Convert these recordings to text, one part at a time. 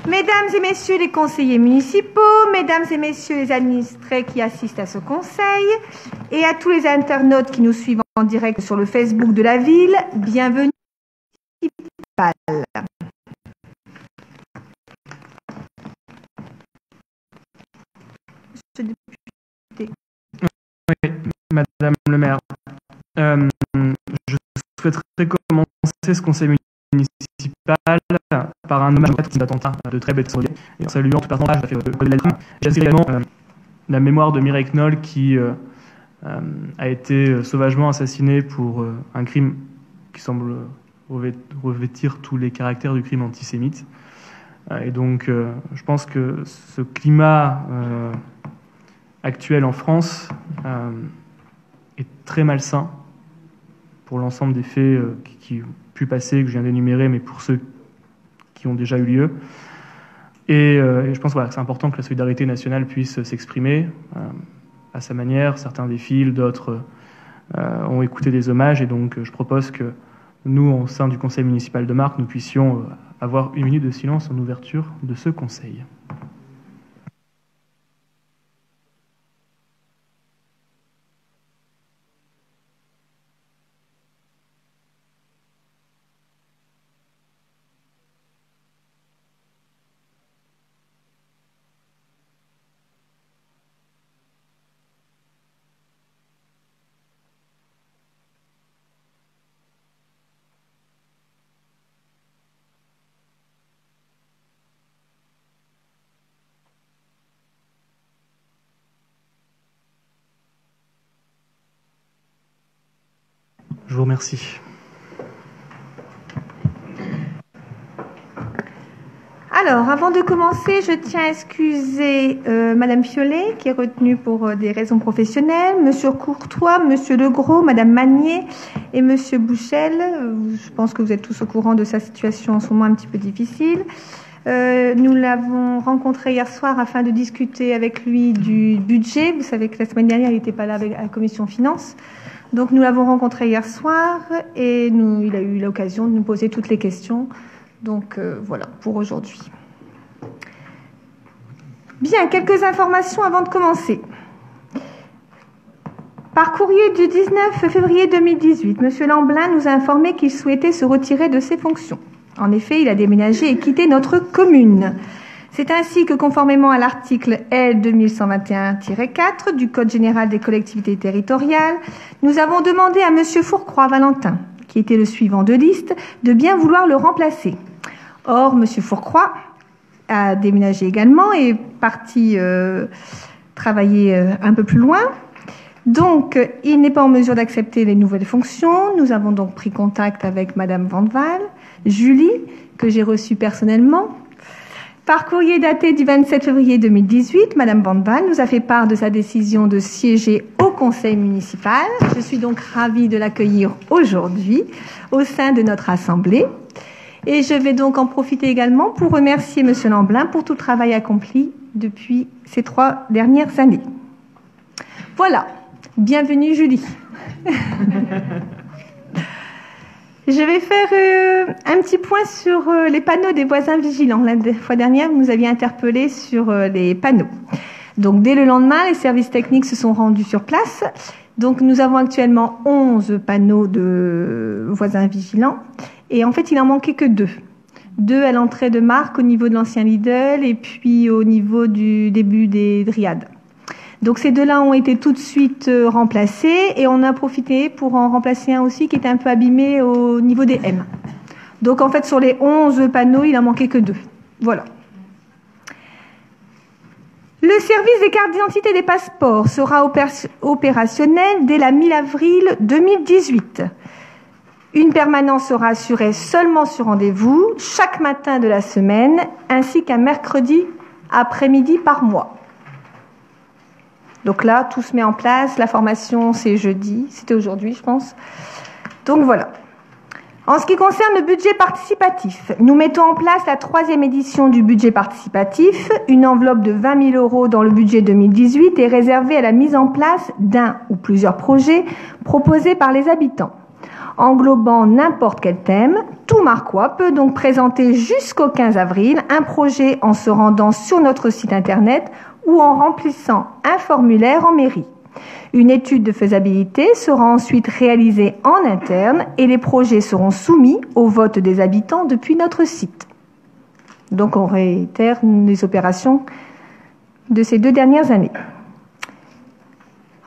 Mesdames et messieurs les conseillers municipaux, mesdames et messieurs les administrés qui assistent à ce conseil, et à tous les internautes qui nous suivent en direct sur le Facebook de la ville, bienvenue au municipal. Monsieur le député. Oui, Madame le maire. Je souhaiterais commencer ce conseil municipal par un hommage aux attentats de Trèbes et de Saint-Olivier. Et en saluant tout personnage, j'assure également la mémoire de Mireille Knoll qui a été sauvagement assassinée pour un crime qui semble revêtir tous les caractères du crime antisémite. Et donc, je pense que ce climat actuel en France est très malsain pour l'ensemble des faits qui ont pu passer, que je viens d'énumérer, mais pour ceux qui ont déjà eu lieu. Et je pense que c'est important que la solidarité nationale puisse s'exprimer à sa manière. Certains défilent, d'autres ont écouté des hommages, et donc je propose que nous, au sein du conseil municipal de Marcq, nous puissions avoir 1 minute de silence en ouverture de ce conseil. Je vous remercie. Alors, avant de commencer, je tiens à excuser Madame Fiollet, qui est retenue pour des raisons professionnelles, Monsieur Courtois, Monsieur Legros, Madame Magnier et Monsieur Bouchel. Je pense que vous êtes tous au courant de sa situation en ce moment un petit peu difficile. Nous l'avons rencontré hier soir afin de discuter avec lui du budget. Vous savez que la semaine dernière, il n'était pas là avec la commission finances. Donc nous l'avons rencontré hier soir et il a eu l'occasion de nous poser toutes les questions. Donc voilà pour aujourd'hui. Bien, quelques informations avant de commencer. Par courrier du 19 février 2018, M. Lamblin nous a informé qu'il souhaitait se retirer de ses fonctions. En effet, il a déménagé et quitté notre commune. C'est ainsi que, conformément à l'article L 2121-4 du Code général des collectivités territoriales, nous avons demandé à M. Fourcroy-Valentin, qui était le suivant de liste, de bien vouloir le remplacer. Or, M. Fourcroy a déménagé également et est parti travailler un peu plus loin. Donc, il n'est pas en mesure d'accepter les nouvelles fonctions. Nous avons donc pris contact avec Mme Vandeval, Julie, que j'ai reçue personnellement. Par courrier daté du 27 février 2018, Mme Vandeval nous a fait part de sa décision de siéger au conseil municipal. Je suis donc ravie de l'accueillir aujourd'hui au sein de notre assemblée. Et je vais donc en profiter également pour remercier M. Lamblin pour tout le travail accompli depuis ces 3 dernières années. Voilà. Bienvenue, Julie. Je vais faire un petit point sur les panneaux des voisins vigilants. La fois dernière, vous nous aviez interpellé sur les panneaux. Donc, dès le lendemain, les services techniques se sont rendus sur place. Donc, nous avons actuellement 11 panneaux de voisins vigilants. Et en fait, il en manquait que 2. 2 à l'entrée de Marcq, au niveau de l'ancien Lidl, et puis au niveau du début des Dryades. Donc ces 2-là ont été tout de suite remplacés et on a profité pour en remplacer un aussi qui était un peu abîmé au niveau des M. Donc en fait sur les 11 panneaux, il en manquait que 2. Voilà. Le service des cartes d'identité et des passeports sera opérationnel dès la mi-avril 2018. Une permanence sera assurée seulement sur rendez-vous chaque matin de la semaine ainsi qu'un mercredi après-midi par mois. Donc là, tout se met en place. La formation, c'est jeudi. C'était aujourd'hui, je pense. Donc voilà. En ce qui concerne le budget participatif, nous mettons en place la 3e édition du budget participatif. Une enveloppe de 20 000 € dans le budget 2018 est réservée à la mise en place d'un ou plusieurs projets proposés par les habitants. englobant n'importe quel thème. Tout Marcois peut donc présenter jusqu'au 15 avril un projet en se rendant sur notre site internet ou en remplissant un formulaire en mairie. Une étude de faisabilité sera ensuite réalisée en interne et les projets seront soumis au vote des habitants depuis notre site. Donc on réitère les opérations de ces 2 dernières années.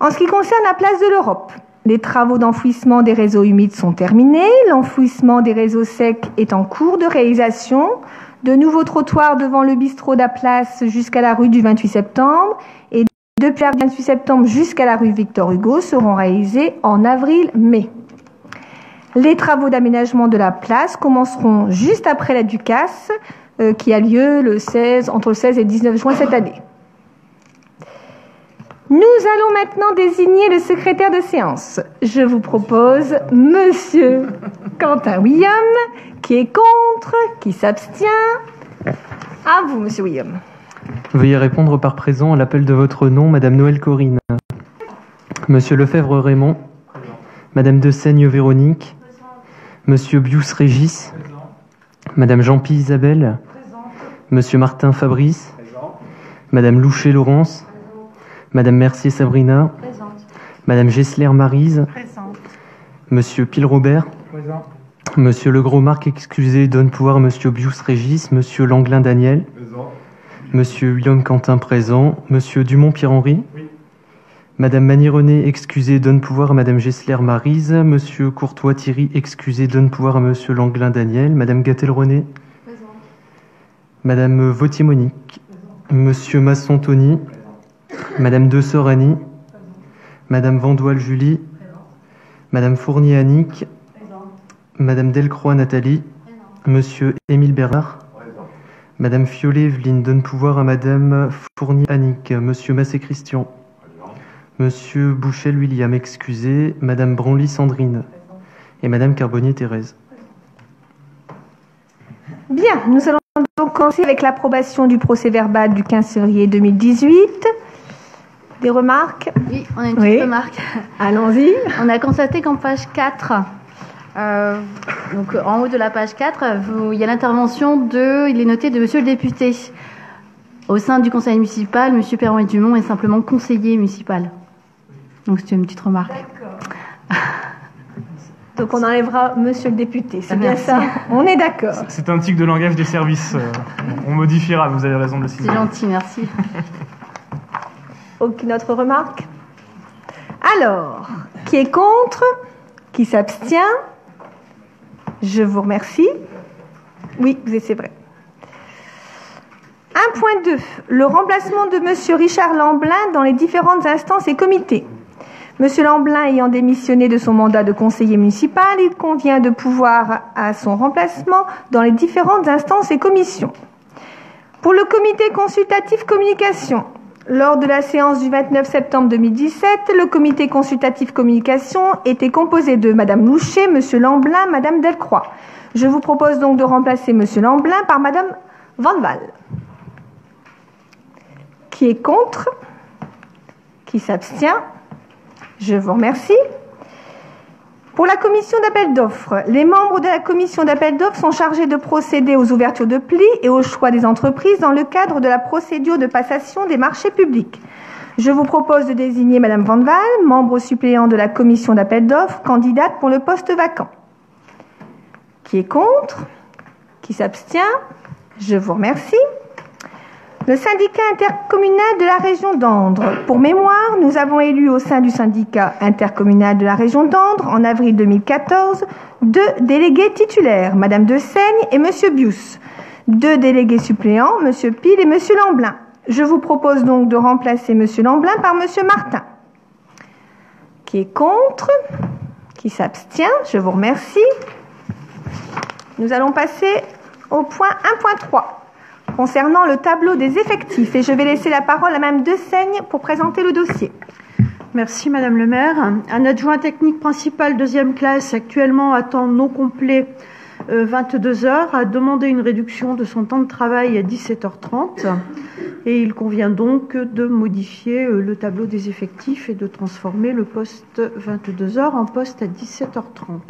En ce qui concerne la place de l'Europe, les travaux d'enfouissement des réseaux humides sont terminés, l'enfouissement des réseaux secs est en cours de réalisation, de nouveaux trottoirs devant le bistrot d'Aplace jusqu'à la rue du 28 septembre et depuis le 28 septembre jusqu'à la rue Victor Hugo seront réalisés en avril-mai. Les travaux d'aménagement de la place commenceront juste après la Ducasse qui a lieu entre le 16 et 19 juin cette année. Nous allons maintenant désigner le secrétaire de séance. Je vous propose Monsieur Quentin William, qui est contre, qui s'abstient. À vous, Monsieur William. Veuillez répondre par présent à l'appel de votre nom, Madame Noël Corinne. Monsieur Lefebvre Raymond. Madame de Seigne Véronique. Monsieur Bius Régis. Madame Jean-Pi Isabelle. Monsieur Martin Fabrice. Madame Louchet Laurence. Madame Mercier Sabrina. Présente. Madame Gessler Maryse. Présente. Monsieur Pile Robert. Présent. Monsieur Legros Marc, excusez, donne pouvoir à Monsieur Bius Régis. Monsieur Langlin Daniel. Présent. Monsieur Guillaume Quentin présent. Monsieur Dumont Pierre-Henri. Oui. Madame Mani-René, excusez, donne pouvoir à Madame Gessler Maryse. Monsieur Courtois Thierry, excusez, donne pouvoir à Monsieur Langlin Daniel. Madame Gattel-René. Présente. Madame Vautier Monique. Monsieur Masson Tony. Madame De Sorani. Madame Vandoile Julie. Madame Fournier Annick. Madame Delcroix Nathalie. Monsieur Émile Bernard. Madame Fiolet Evelyne donne pouvoir à Madame Fournier Annick. Monsieur Massé Christian. Monsieur Bouchel William, excusez. Madame Branly Sandrine. Et Madame Carbonnier Thérèse. Bien, nous allons donc commencer avec l'approbation du procès-verbal du 15 février 2018. Des remarques? Oui, on a une petite remarque. Allons-y. On a constaté qu'en page 4, donc en haut de la page 4, il y a l'intervention il est noté de Monsieur le député. Au sein du conseil municipal, Monsieur Perron-et-Dumont est simplement conseiller municipal. Donc c'est une petite remarque. Donc on enlèvera Monsieur le député, c'est bien Merci. ça? On est d'accord. C'est un tic de langage des services. On modifiera, vous avez raison de le C'est signaler. gentil, merci. Aucune autre remarque? Alors, qui est contre? Qui s'abstient? Je vous remercie. Oui, c'est vrai. 1.2. Le remplacement de Monsieur Richard Lamblin dans les différentes instances et comités. Monsieur Lamblin ayant démissionné de son mandat de conseiller municipal, il convient de pouvoir à son remplacement dans les différentes instances et commissions. Pour le comité consultatif communication, lors de la séance du 29 septembre 2017, le comité consultatif communication était composé de Madame Louchet, Monsieur Lamblin, Madame Delcroix. Je vous propose donc de remplacer Monsieur Lamblin par Madame Vanval. Qui est contre? Qui s'abstient? Je vous remercie. Pour la commission d'appel d'offres, les membres de la commission d'appel d'offres sont chargés de procéder aux ouvertures de plis et au choix des entreprises dans le cadre de la procédure de passation des marchés publics. Je vous propose de désigner Madame Vanval, membre suppléant de la commission d'appel d'offres, candidate pour le poste vacant. Qui est contre? Qui s'abstient? Je vous remercie. Le syndicat intercommunal de la région d'Andre. Pour mémoire, nous avons élu au sein du syndicat intercommunal de la région d'Andre, en avril 2014, 2 délégués titulaires, Madame de Seigne et Monsieur Bius. 2 délégués suppléants, Monsieur Pile et Monsieur Lamblin. Je vous propose donc de remplacer Monsieur Lamblin par Monsieur Martin. Qui est contre? Qui s'abstient? Je vous remercie. Nous allons passer au point 1.3. concernant le tableau des effectifs. Et je vais laisser la parole à Mme De Seigne pour présenter le dossier. Merci Madame le maire. Un adjoint technique principal deuxième classe, actuellement à temps non complet 22 heures, a demandé une réduction de son temps de travail à 17h30 et il convient donc de modifier le tableau des effectifs et de transformer le poste 22 heures en poste à 17h30.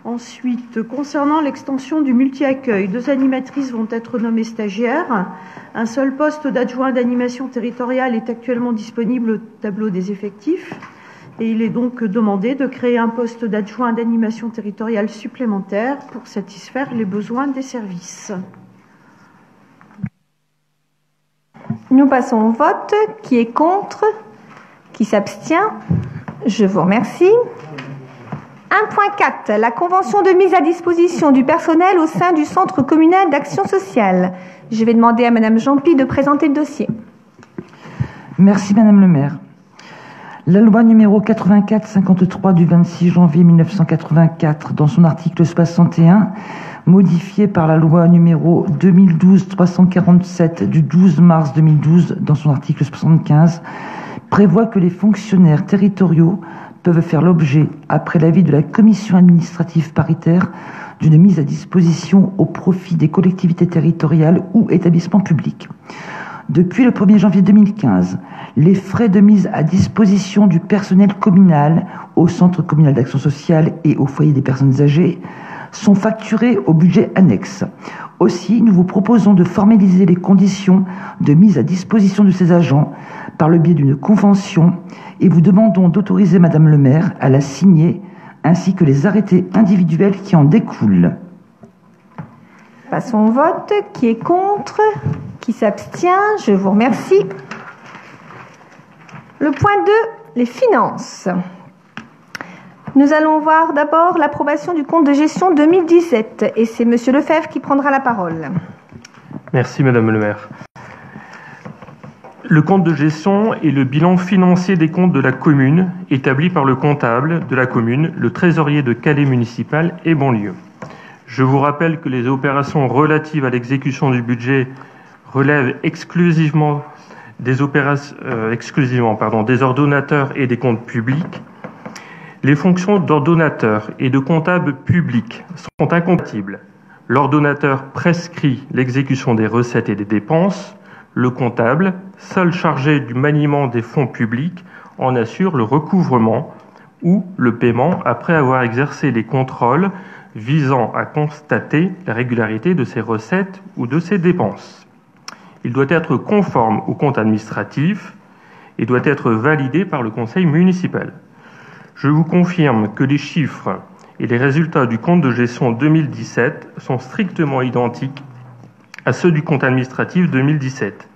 Ensuite, concernant l'extension du multi-accueil, 2 animatrices vont être nommées stagiaires. Un seul poste d'adjoint d'animation territoriale est actuellement disponible au tableau des effectifs. Et il est donc demandé de créer un poste d'adjoint d'animation territoriale supplémentaire pour satisfaire les besoins des services. Nous passons au vote. Qui est contre? Qui s'abstient? Je vous remercie. 1.4. La convention de mise à disposition du personnel au sein du Centre communal d'action sociale. Je vais demander à Madame Jean-Pi de présenter le dossier. Merci Madame le maire. La loi numéro 84-53 du 26 janvier 1984, dans son article 61, modifiée par la loi numéro 2012-347 du 12 mars 2012, dans son article 75, prévoit que les fonctionnaires territoriaux peuvent faire l'objet, après l'avis de la commission administrative paritaire, d'une mise à disposition au profit des collectivités territoriales ou établissements publics. Depuis le 1er janvier 2015, les frais de mise à disposition du personnel communal au Centre communal d'action sociale et au foyer des personnes âgées sont facturés au budget annexe. Aussi, nous vous proposons de formaliser les conditions de mise à disposition de ces agents par le biais d'une convention et vous demandons d'autoriser Madame le maire à la signer ainsi que les arrêtés individuels qui en découlent. Passons au vote. Qui est contre? Qui s'abstient? Je vous remercie. Le point 2, les finances. Nous allons voir d'abord l'approbation du compte de gestion 2017 et c'est Monsieur Lefebvre qui prendra la parole. Merci Madame le maire. Le compte de gestion est le bilan financier des comptes de la commune établi par le comptable de la commune, le trésorier de cadet municipal et banlieue. Je vous rappelle que les opérations relatives à l'exécution du budget relèvent exclusivement des ordonnateurs et des comptes publics. Les fonctions d'ordonnateur et de comptable public sont incompatibles. L'ordonnateur prescrit l'exécution des recettes et des dépenses. Le comptable, seul chargé du maniement des fonds publics, en assure le recouvrement ou le paiement après avoir exercé les contrôles visant à constater la régularité de ses recettes ou de ses dépenses. Il doit être conforme au compte administratif et doit être validé par le conseil municipal. Je vous confirme que les chiffres et les résultats du compte de gestion 2017 sont strictement identiques à ceux du compte administratif 2017,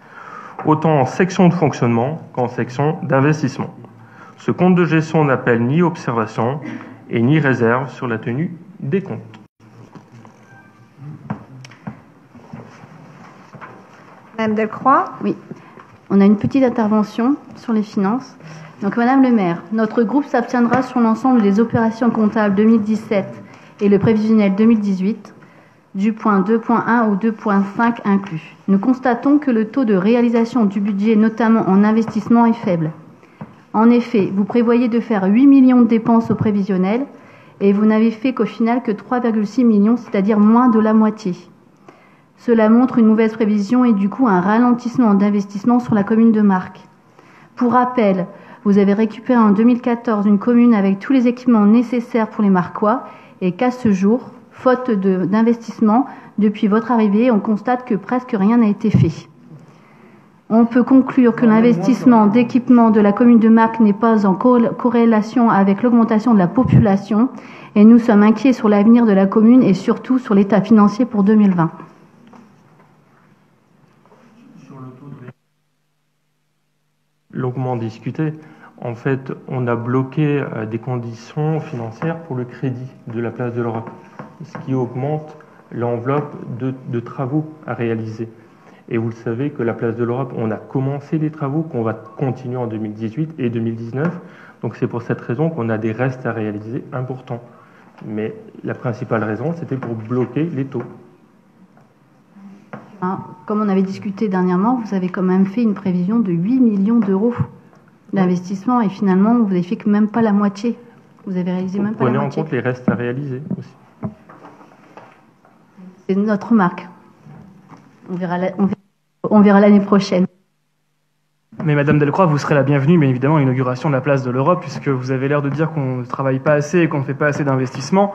autant en section de fonctionnement qu'en section d'investissement. Ce compte de gestion n'appelle ni observation et ni réserve sur la tenue des comptes. Madame Delcroix. Oui, on a une petite intervention sur les finances. Donc, Madame le maire, notre groupe s'abstiendra sur l'ensemble des opérations comptables 2017 et le prévisionnel 2018, du point 2.1 au 2.5 inclus. Nous constatons que le taux de réalisation du budget, notamment en investissement, est faible. En effet, vous prévoyez de faire 8 millions de dépenses au prévisionnel et vous n'avez fait qu'au final que 3,6 millions, c'est-à-dire moins de la moitié. Cela montre une mauvaise prévision et du coup un ralentissement d'investissement sur la commune de Marcq. Pour rappel, vous avez récupéré en 2014 une commune avec tous les équipements nécessaires pour les Marquois et qu'à ce jour, faute d'investissement, depuis votre arrivée, on constate que presque rien n'a été fait. On peut conclure que l'investissement d'équipement de la commune de Marcq n'est pas en corrélation avec l'augmentation de la population et nous sommes inquiets sur l'avenir de la commune et surtout sur l'état financier pour 2020. Longuement discuté. En fait, on a bloqué des conditions financières pour le crédit de la place de l'Europe, ce qui augmente l'enveloppe de travaux à réaliser. Et vous le savez que la place de l'Europe, on a commencé les travaux, qu'on va continuer en 2018 et 2019. Donc c'est pour cette raison qu'on a des restes à réaliser importants. Mais la principale raison, c'était pour bloquer les taux. Comme on avait discuté dernièrement, vous avez quand même fait une prévision de 8 millions d'euros d'investissement et finalement, vous n'avez fait que même pas la moitié. Vous avez réalisé même pas la moitié. Prenez en compte les restes à réaliser aussi. C'est notre remarque. On verra l'année prochaine. Mais Madame Delcroix, vous serez la bienvenue, bien évidemment, à l'inauguration de la place de l'Europe, puisque vous avez l'air de dire qu'on ne travaille pas assez et qu'on ne fait pas assez d'investissements.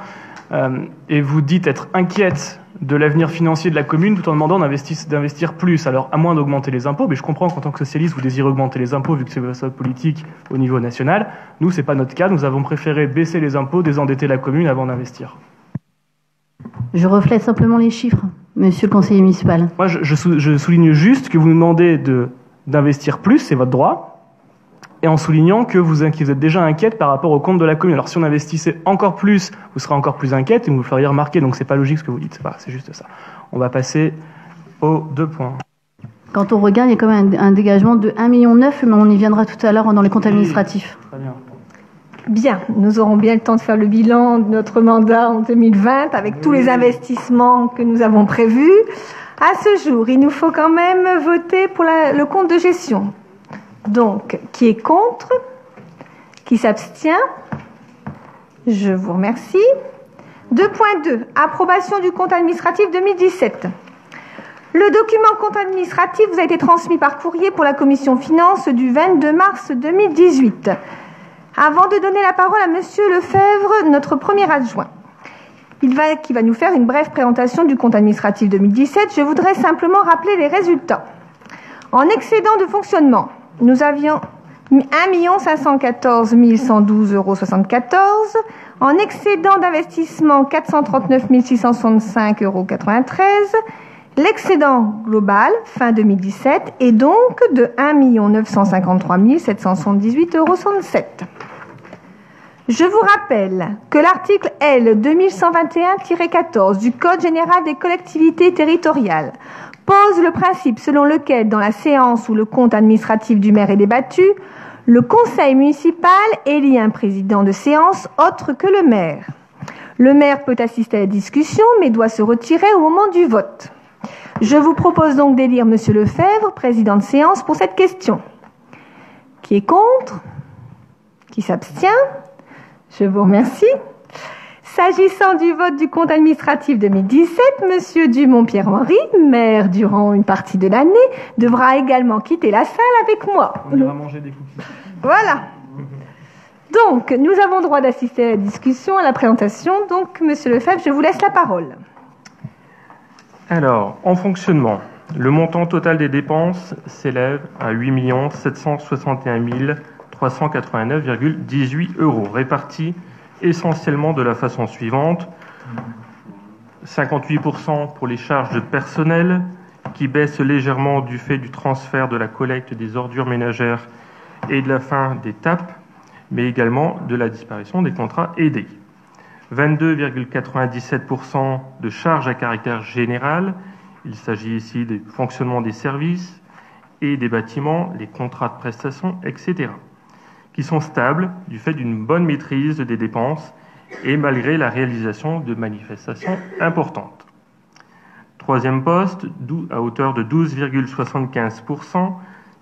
Et vous dites être inquiète de l'avenir financier de la commune tout en demandant d'investir plus. Alors, à moins d'augmenter les impôts, mais je comprends qu'en tant que socialiste, vous désirez augmenter les impôts vu que c'est votre politique au niveau national. Nous, c'est pas notre cas. Nous avons préféré baisser les impôts, désendetter la commune avant d'investir. Je reflète simplement les chiffres, monsieur le conseiller municipal. Moi, je souligne juste que vous nous demandez d'investir plus, c'est votre droit, et en soulignant que vous êtes déjà inquiète par rapport au compte de la commune. Alors si on investissait encore plus, vous serez encore plus inquiète et vous me feriez remarquer, donc c'est pas logique ce que vous dites. Voilà, c'est juste ça. On va passer aux 2 points. Quand on regarde, il y a quand même un dégagement de 1,9 million, mais on y viendra tout à l'heure dans les comptes administratifs. Très bien. Bien, nous aurons bien le temps de faire le bilan de notre mandat en 2020 avec tous les investissements que nous avons prévus. À ce jour, il nous faut quand même voter pour le compte de gestion. Donc, qui est contre? Qui s'abstient? Je vous remercie. 2.2. Approbation du compte administratif 2017. Le document compte administratif vous a été transmis par courrier pour la commission finances du 22 mars 2018. Avant de donner la parole à Monsieur Lefebvre, notre premier adjoint, qui va nous faire une brève présentation du compte administratif 2017, je voudrais simplement rappeler les résultats. En excédent de fonctionnement, nous avions 1 514 112,74 €. En excédent d'investissement, 439 665,93 €. L'excédent global, fin 2017, est donc de 1 953 778,67 €. Je vous rappelle que l'article L. 2121-14 du Code général des collectivités territoriales pose le principe selon lequel, dans la séance où le compte administratif du maire est débattu, le conseil municipal élit un président de séance autre que le maire. Le maire peut assister à la discussion, mais doit se retirer au moment du vote. Je vous propose donc d'élire Monsieur Lefebvre, président de séance, pour cette question. Qui est contre? Qui s'abstient? Je vous remercie. S'agissant du vote du compte administratif 2017, Monsieur Dumont-Pierre-Henri, maire durant une partie de l'année, devra également quitter la salle avec moi. On ira manger des cookies. Voilà. Donc, nous avons droit d'assister à la discussion, à la présentation. Donc, Monsieur Lefebvre, je vous laisse la parole. Alors, en fonctionnement, le montant total des dépenses s'élève à 8 761 389,18 €, répartis essentiellement de la façon suivante: 58% pour les charges de personnel, qui baissent légèrement du fait du transfert de la collecte des ordures ménagères et de la fin des TAP, mais également de la disparition des contrats aidés. 22,97% de charges à caractère général. Il s'agit ici du fonctionnement des services et des bâtiments, les contrats de prestations, etc., qui sont stables du fait d'une bonne maîtrise des dépenses et malgré la réalisation de manifestations importantes. Troisième poste, à hauteur de 12,75%,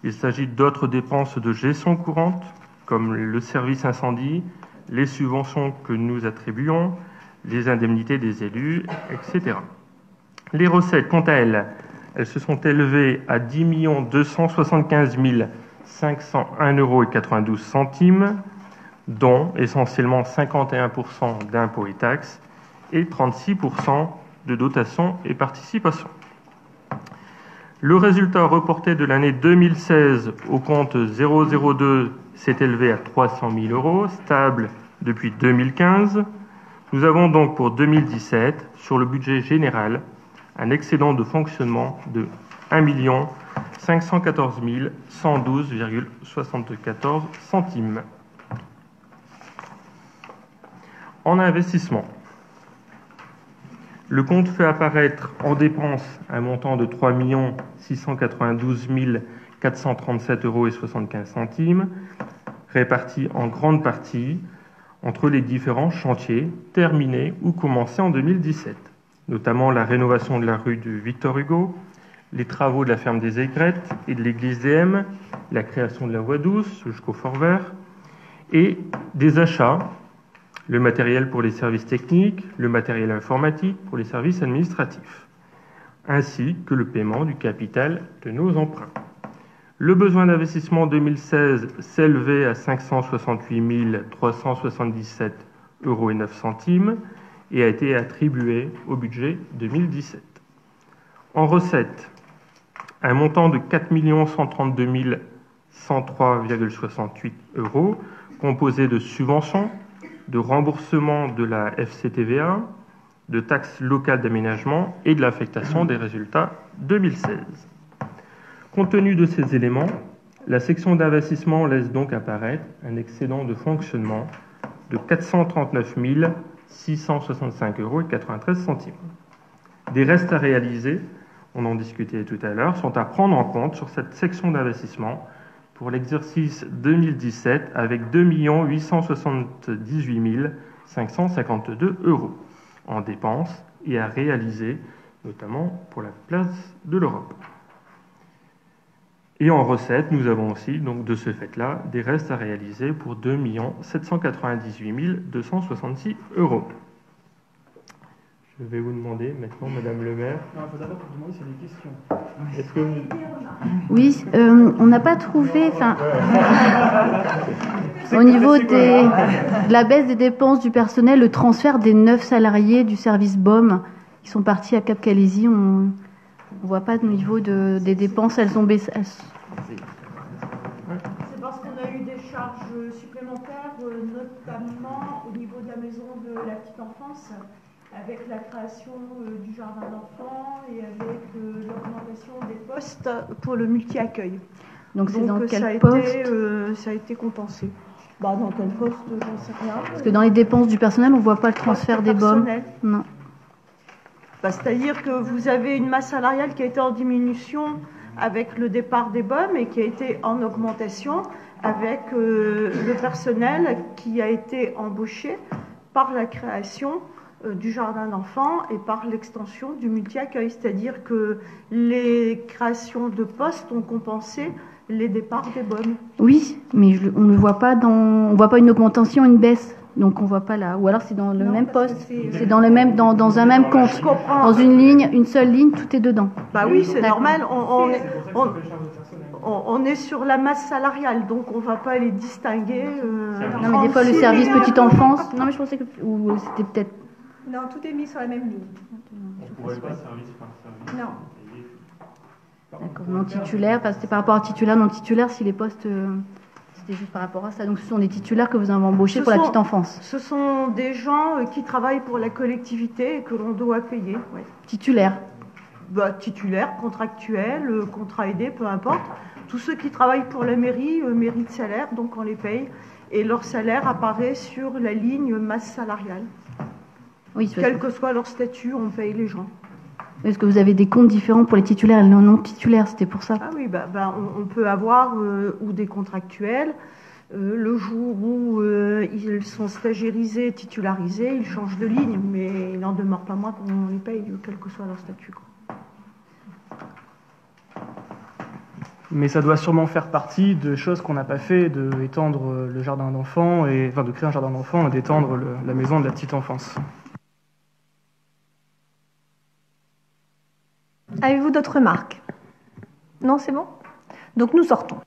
il s'agit d'autres dépenses de gestion courante, comme le service incendie, les subventions que nous attribuons, les indemnités des élus, etc. Les recettes, quant à elles se sont élevées à 10 275 501,92 €, dont essentiellement 51% d'impôts et taxes et 36% de dotations et participations. Le résultat reporté de l'année 2016 au compte 002 s'est élevé à 300 000 €, stable depuis 2015. Nous avons donc pour 2017, sur le budget général, un excédent de fonctionnement de 1 514 112,74 €. En investissement, le compte fait apparaître en dépenses un montant de 3 692 437,75 €, réparti en grande partie entre les différents chantiers terminés ou commencés en 2017, notamment la rénovation de la rue du Victor Hugo, les travaux de la ferme des Aigrettes et de l'église des M, la création de la voie douce jusqu'au Fort Vert, et des achats, le matériel pour les services techniques, le matériel informatique pour les services administratifs, ainsi que le paiement du capital de nos emprunts. Le besoin d'investissement 2016 s'élevait à 568 377,09 € et a été attribué au budget 2017. En recettes, un montant de 4 132 103,68 €, composé de subventions, de remboursements de la FCTVA, de taxes locales d'aménagement et de l'affectation des résultats 2016. Compte tenu de ces éléments, la section d'investissement laisse donc apparaître un excédent de fonctionnement de 439 665,93 €. Des restes à réaliser, on en discutait tout à l'heure, sont à prendre en compte sur cette section d'investissement pour l'exercice 2017 avec 2 878 552 € en dépenses et à réaliser, notamment pour la place de l'Europe. Et en recettes, nous avons aussi, donc de ce fait-là, des restes à réaliser pour 2 798 266 €. Je vais vous demander maintenant, Madame le maire. Non, il faut d'abord vous demander s'il y a des questions. Est-ce que vous... Oui, on n'a pas trouvé, au niveau de la baisse des dépenses du personnel, le transfert des 9 salariés du service BOM qui sont partis à Cap-Calaisie, on ne voit pas au niveau des dépenses, elles ont baissé. C'est parce qu'on a eu des charges supplémentaires, notamment au niveau de la maison de la petite enfance, avec la création du jardin d'enfants et avec l'augmentation des postes pour le multi-accueil. Donc c'est dans ça quel a poste ça a été compensé. Dans quel poste, j'en sais rien. Parce que dans les dépenses du personnel, on ne voit pas le transfert des BOM. Non. C'est-à-dire que vous avez une masse salariale qui a été en diminution avec le départ des BOM et qui a été en augmentation avec le personnel qui a été embauché par la création du jardin d'enfants et par l'extension du multi-accueil. C'est-à-dire que les créations de postes ont compensé les départs des BOM. Oui, mais on ne voit pas on voit pas une augmentation, une baisse. Donc on voit pas là. Ou alors c'est dans le même poste. C'est dans un même compte. Dans une ligne, une seule ligne, tout est dedans. Bah oui, c'est normal. On est sur la masse salariale, donc on ne va pas les distinguer. Non, mais des fois le service petite enfance. Non, mais je pensais que c'était peut-être. Non, tout est mis sur la même ligne. On ne pourrait pas service par service. Non. D'accord, non titulaire, parce que c'est par rapport à titulaire, non titulaire, si les postes, c'était juste par rapport à ça. Donc ce sont des titulaires que vous avez embauchés pour la petite enfance. Ce sont des gens qui travaillent pour la collectivité et que l'on doit payer. Ouais. Titulaires. Titulaires, contractuels, contrat aidé, peu importe. Tous ceux qui travaillent pour la mairie méritent salaire, donc on les paye. Et leur salaire apparaît sur la ligne masse salariale. Oui, quel que soit leur statut, on paye les gens. Est-ce que vous avez des comptes différents pour les titulaires et les non titulaires? C'était pour ça. Ah oui, on peut avoir ou des contractuels. Le jour où ils sont stagiairisés, titularisés, ils changent de ligne, mais il n'en demeure pas moins qu'on les paye, quel que soit leur statut. Mais ça doit sûrement faire partie de choses qu'on n'a pas fait, d'étendre le jardin d'enfants, de créer un jardin d'enfants et d'étendre la maison de la petite enfance. Avez-vous d'autres remarques? Non, c'est bon? Donc nous sortons.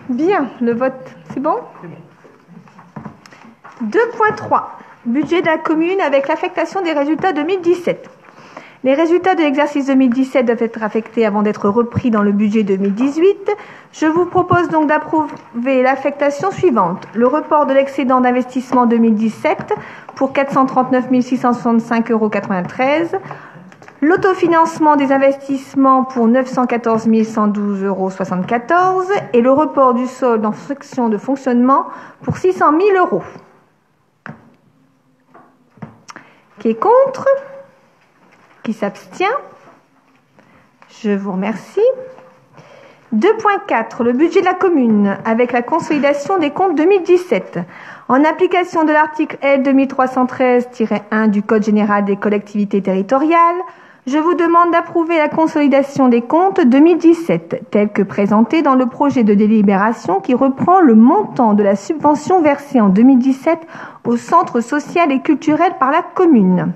Bien, le vote, c'est bon? 2.3. Budget de la commune avec l'affectation des résultats 2017. Les résultats de l'exercice 2017 doivent être affectés avant d'être repris dans le budget 2018. Je vous propose donc d'approuver l'affectation suivante. Le report de l'excédent d'investissement 2017 pour 439 665,93 €. L'autofinancement des investissements pour 914 112,74 € et le report du solde en section de fonctionnement pour 600 000 €. Qui est contre ? Qui s'abstient? Je vous remercie. 2.4. Le budget de la commune avec la consolidation des comptes 2017. En application de l'article L. 2313-1 du Code général des collectivités territoriales, je vous demande d'approuver la consolidation des comptes 2017, telle que présentée dans le projet de délibération qui reprend le montant de la subvention versée en 2017 au centre social et culturel par la commune.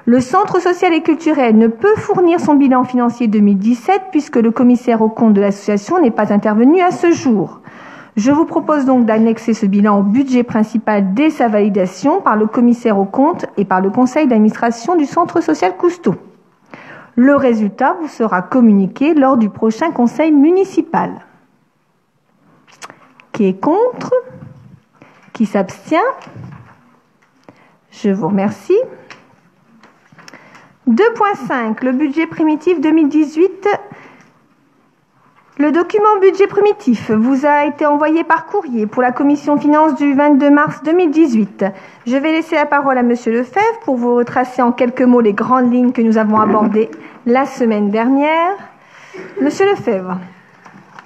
Le centre social et culturel ne peut fournir son bilan financier 2017 puisque le commissaire aux comptes de l'association n'est pas intervenu à ce jour. Je vous propose donc d'annexer ce bilan au budget principal dès sa validation par le commissaire aux comptes et par le conseil d'administration du centre social Cousteau. Le résultat vous sera communiqué lors du prochain conseil municipal. Qui est contre? Qui s'abstient? Je vous remercie. 2.5. Le budget primitif 2018. Le document budget primitif vous a été envoyé par courrier pour la commission finances du 22 mars 2018. Je vais laisser la parole à Monsieur Lefebvre pour vous retracer en quelques mots les grandes lignes que nous avons abordées la semaine dernière. Monsieur Lefebvre.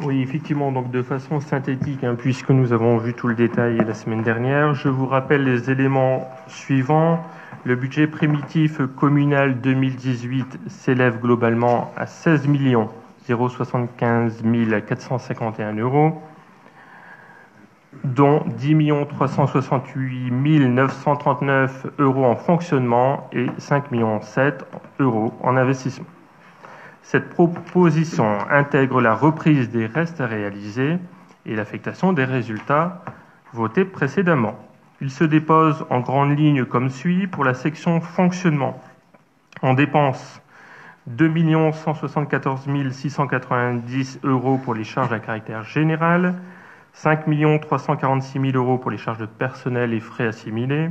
Oui, effectivement, donc de façon synthétique, puisque nous avons vu tout le détail la semaine dernière, je vous rappelle les éléments suivants. Le budget primitif communal 2018 s'élève globalement à 16 075 451 €, dont 10 368 939 € en fonctionnement et 5,7 millions € en investissement. Cette proposition intègre la reprise des restes à réaliser et l'affectation des résultats votés précédemment. Il se dépose en grande ligne comme suit pour la section fonctionnement. En dépenses, 2 174 690 € pour les charges à caractère général, 5 346 000 € pour les charges de personnel et frais assimilés,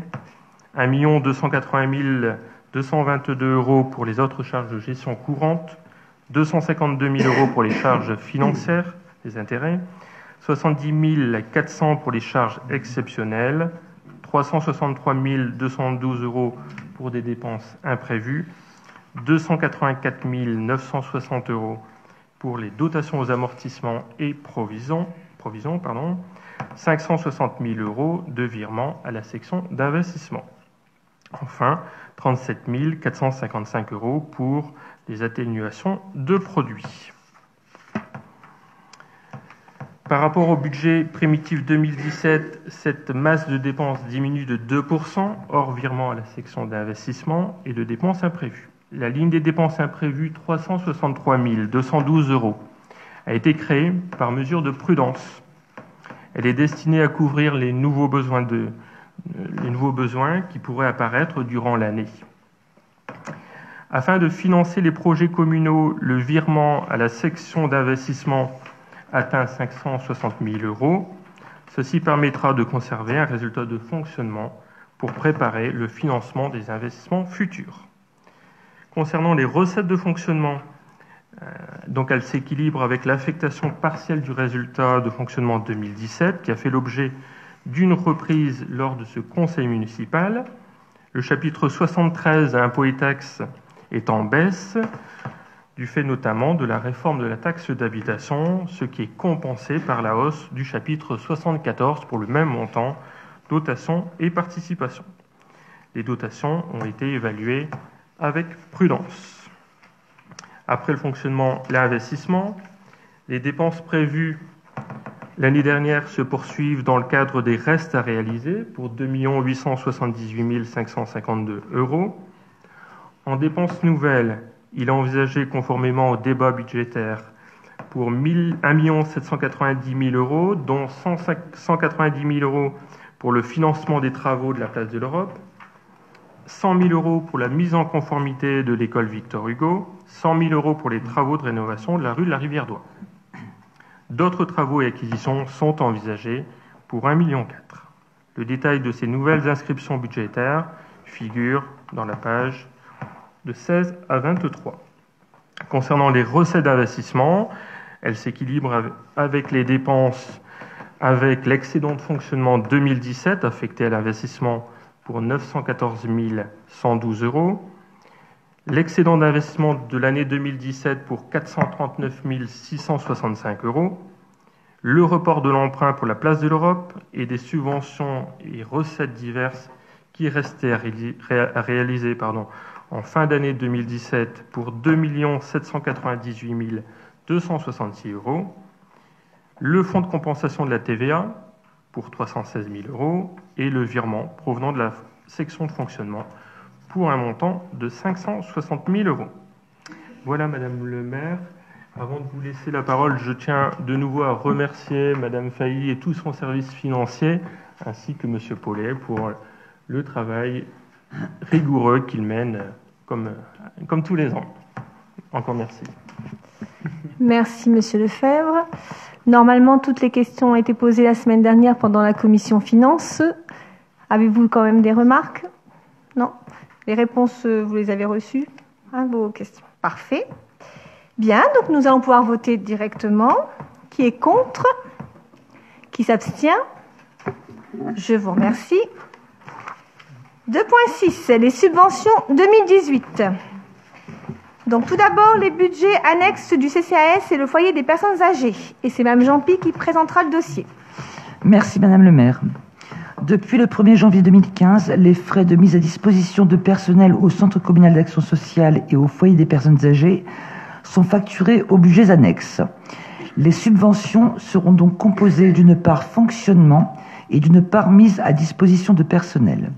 1 280 222 € pour les autres charges de gestion courante, 252 000 € pour les charges financières, les intérêts, 70 400 € pour les charges exceptionnelles, 363 212 € pour des dépenses imprévues, 284 960 € pour les dotations aux amortissements et provisions, 560 000 € de virement à la section d'investissement. Enfin, 37 455 € pour les atténuations de produits. Par rapport au budget primitif 2017, cette masse de dépenses diminue de 2%, hors virement à la section d'investissement et de dépenses imprévues. La ligne des dépenses imprévues, 363 212 €, a été créée par mesure de prudence. Elle est destinée à couvrir les nouveaux besoins qui pourraient apparaître durant l'année. Afin de financer les projets communaux, le virement à la section d'investissement atteint 560 000 €. Ceci permettra de conserver un résultat de fonctionnement pour préparer le financement des investissements futurs. Concernant les recettes de fonctionnement, donc elles s'équilibrent avec l'affectation partielle du résultat de fonctionnement 2017 qui a fait l'objet d'une reprise lors de ce conseil municipal. Le chapitre 73 impôts et taxes est en baisse du fait notamment de la réforme de la taxe d'habitation, ce qui est compensé par la hausse du chapitre 74 pour le même montant, dotations et participations. Les dotations ont été évaluées avec prudence. Après le fonctionnement, l'investissement, les dépenses prévues l'année dernière se poursuivent dans le cadre des restes à réaliser pour 2 878 552 €. En dépenses nouvelles, il est envisagé, conformément au débat budgétaire, pour 1 790 000 €, dont 190 000 € pour le financement des travaux de la place de l'Europe, 100 000 euros pour la mise en conformité de l'école Victor Hugo, 100 000 euros pour les travaux de rénovation de la rue de la Rivière-d'Oie. D'autres travaux et acquisitions sont envisagés pour 1,4 million. Le détail de ces nouvelles inscriptions budgétaires figure dans la page de 16 à 23. Concernant les recettes d'investissement, elles s'équilibrent avec les dépenses, avec l'excédent de fonctionnement 2017 affecté à l'investissement pour 914 112 euros, l'excédent d'investissement de l'année 2017 pour 439 665 euros, le report de l'emprunt pour la place de l'Europe et des subventions et recettes diverses qui restaient à réaliser en fin d'année 2017 pour 2 798 266 euros, le fonds de compensation de la TVA pour 316 000 euros et le virement provenant de la section de fonctionnement pour un montant de 560 000 euros. Voilà, Madame le maire. Avant de vous laisser la parole, je tiens de nouveau à remercier Madame Failly et tout son service financier, ainsi que Monsieur Paulet pour le travail rigoureux qu'il mène comme tous les ans. Encore merci. Merci, Monsieur Lefebvre. Normalement, toutes les questions ont été posées la semaine dernière pendant la commission finances. Avez-vous quand même des remarques? Non. Les réponses, vous les avez reçues? Vos questions. Parfait. Bien, donc nous allons pouvoir voter directement. Qui est contre? Qui s'abstient? Je vous remercie. 2.6, les subventions 2018. Donc tout d'abord, les budgets annexes du CCAS et le foyer des personnes âgées. Et c'est Mme Jean-Pi qui présentera le dossier. Merci Madame le maire. Depuis le 1er janvier 2015, les frais de mise à disposition de personnel au Centre communal d'action sociale et au foyer des personnes âgées sont facturés aux budgets annexes. Les subventions seront donc composées d'une part fonctionnement et d'une part mise à disposition de personnel.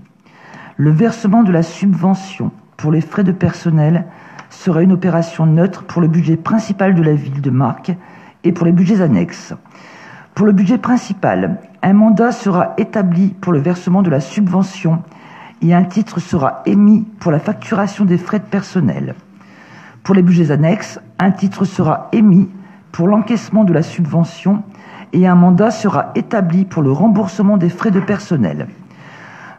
Le versement de la subvention pour les frais de personnel sera une opération neutre pour le budget principal de la ville de Marcq et pour les budgets annexes. Pour le budget principal, un mandat sera établi pour le versement de la subvention et un titre sera émis pour la facturation des frais de personnel. Pour les budgets annexes, un titre sera émis pour l'encaissement de la subvention et un mandat sera établi pour le remboursement des frais de personnel.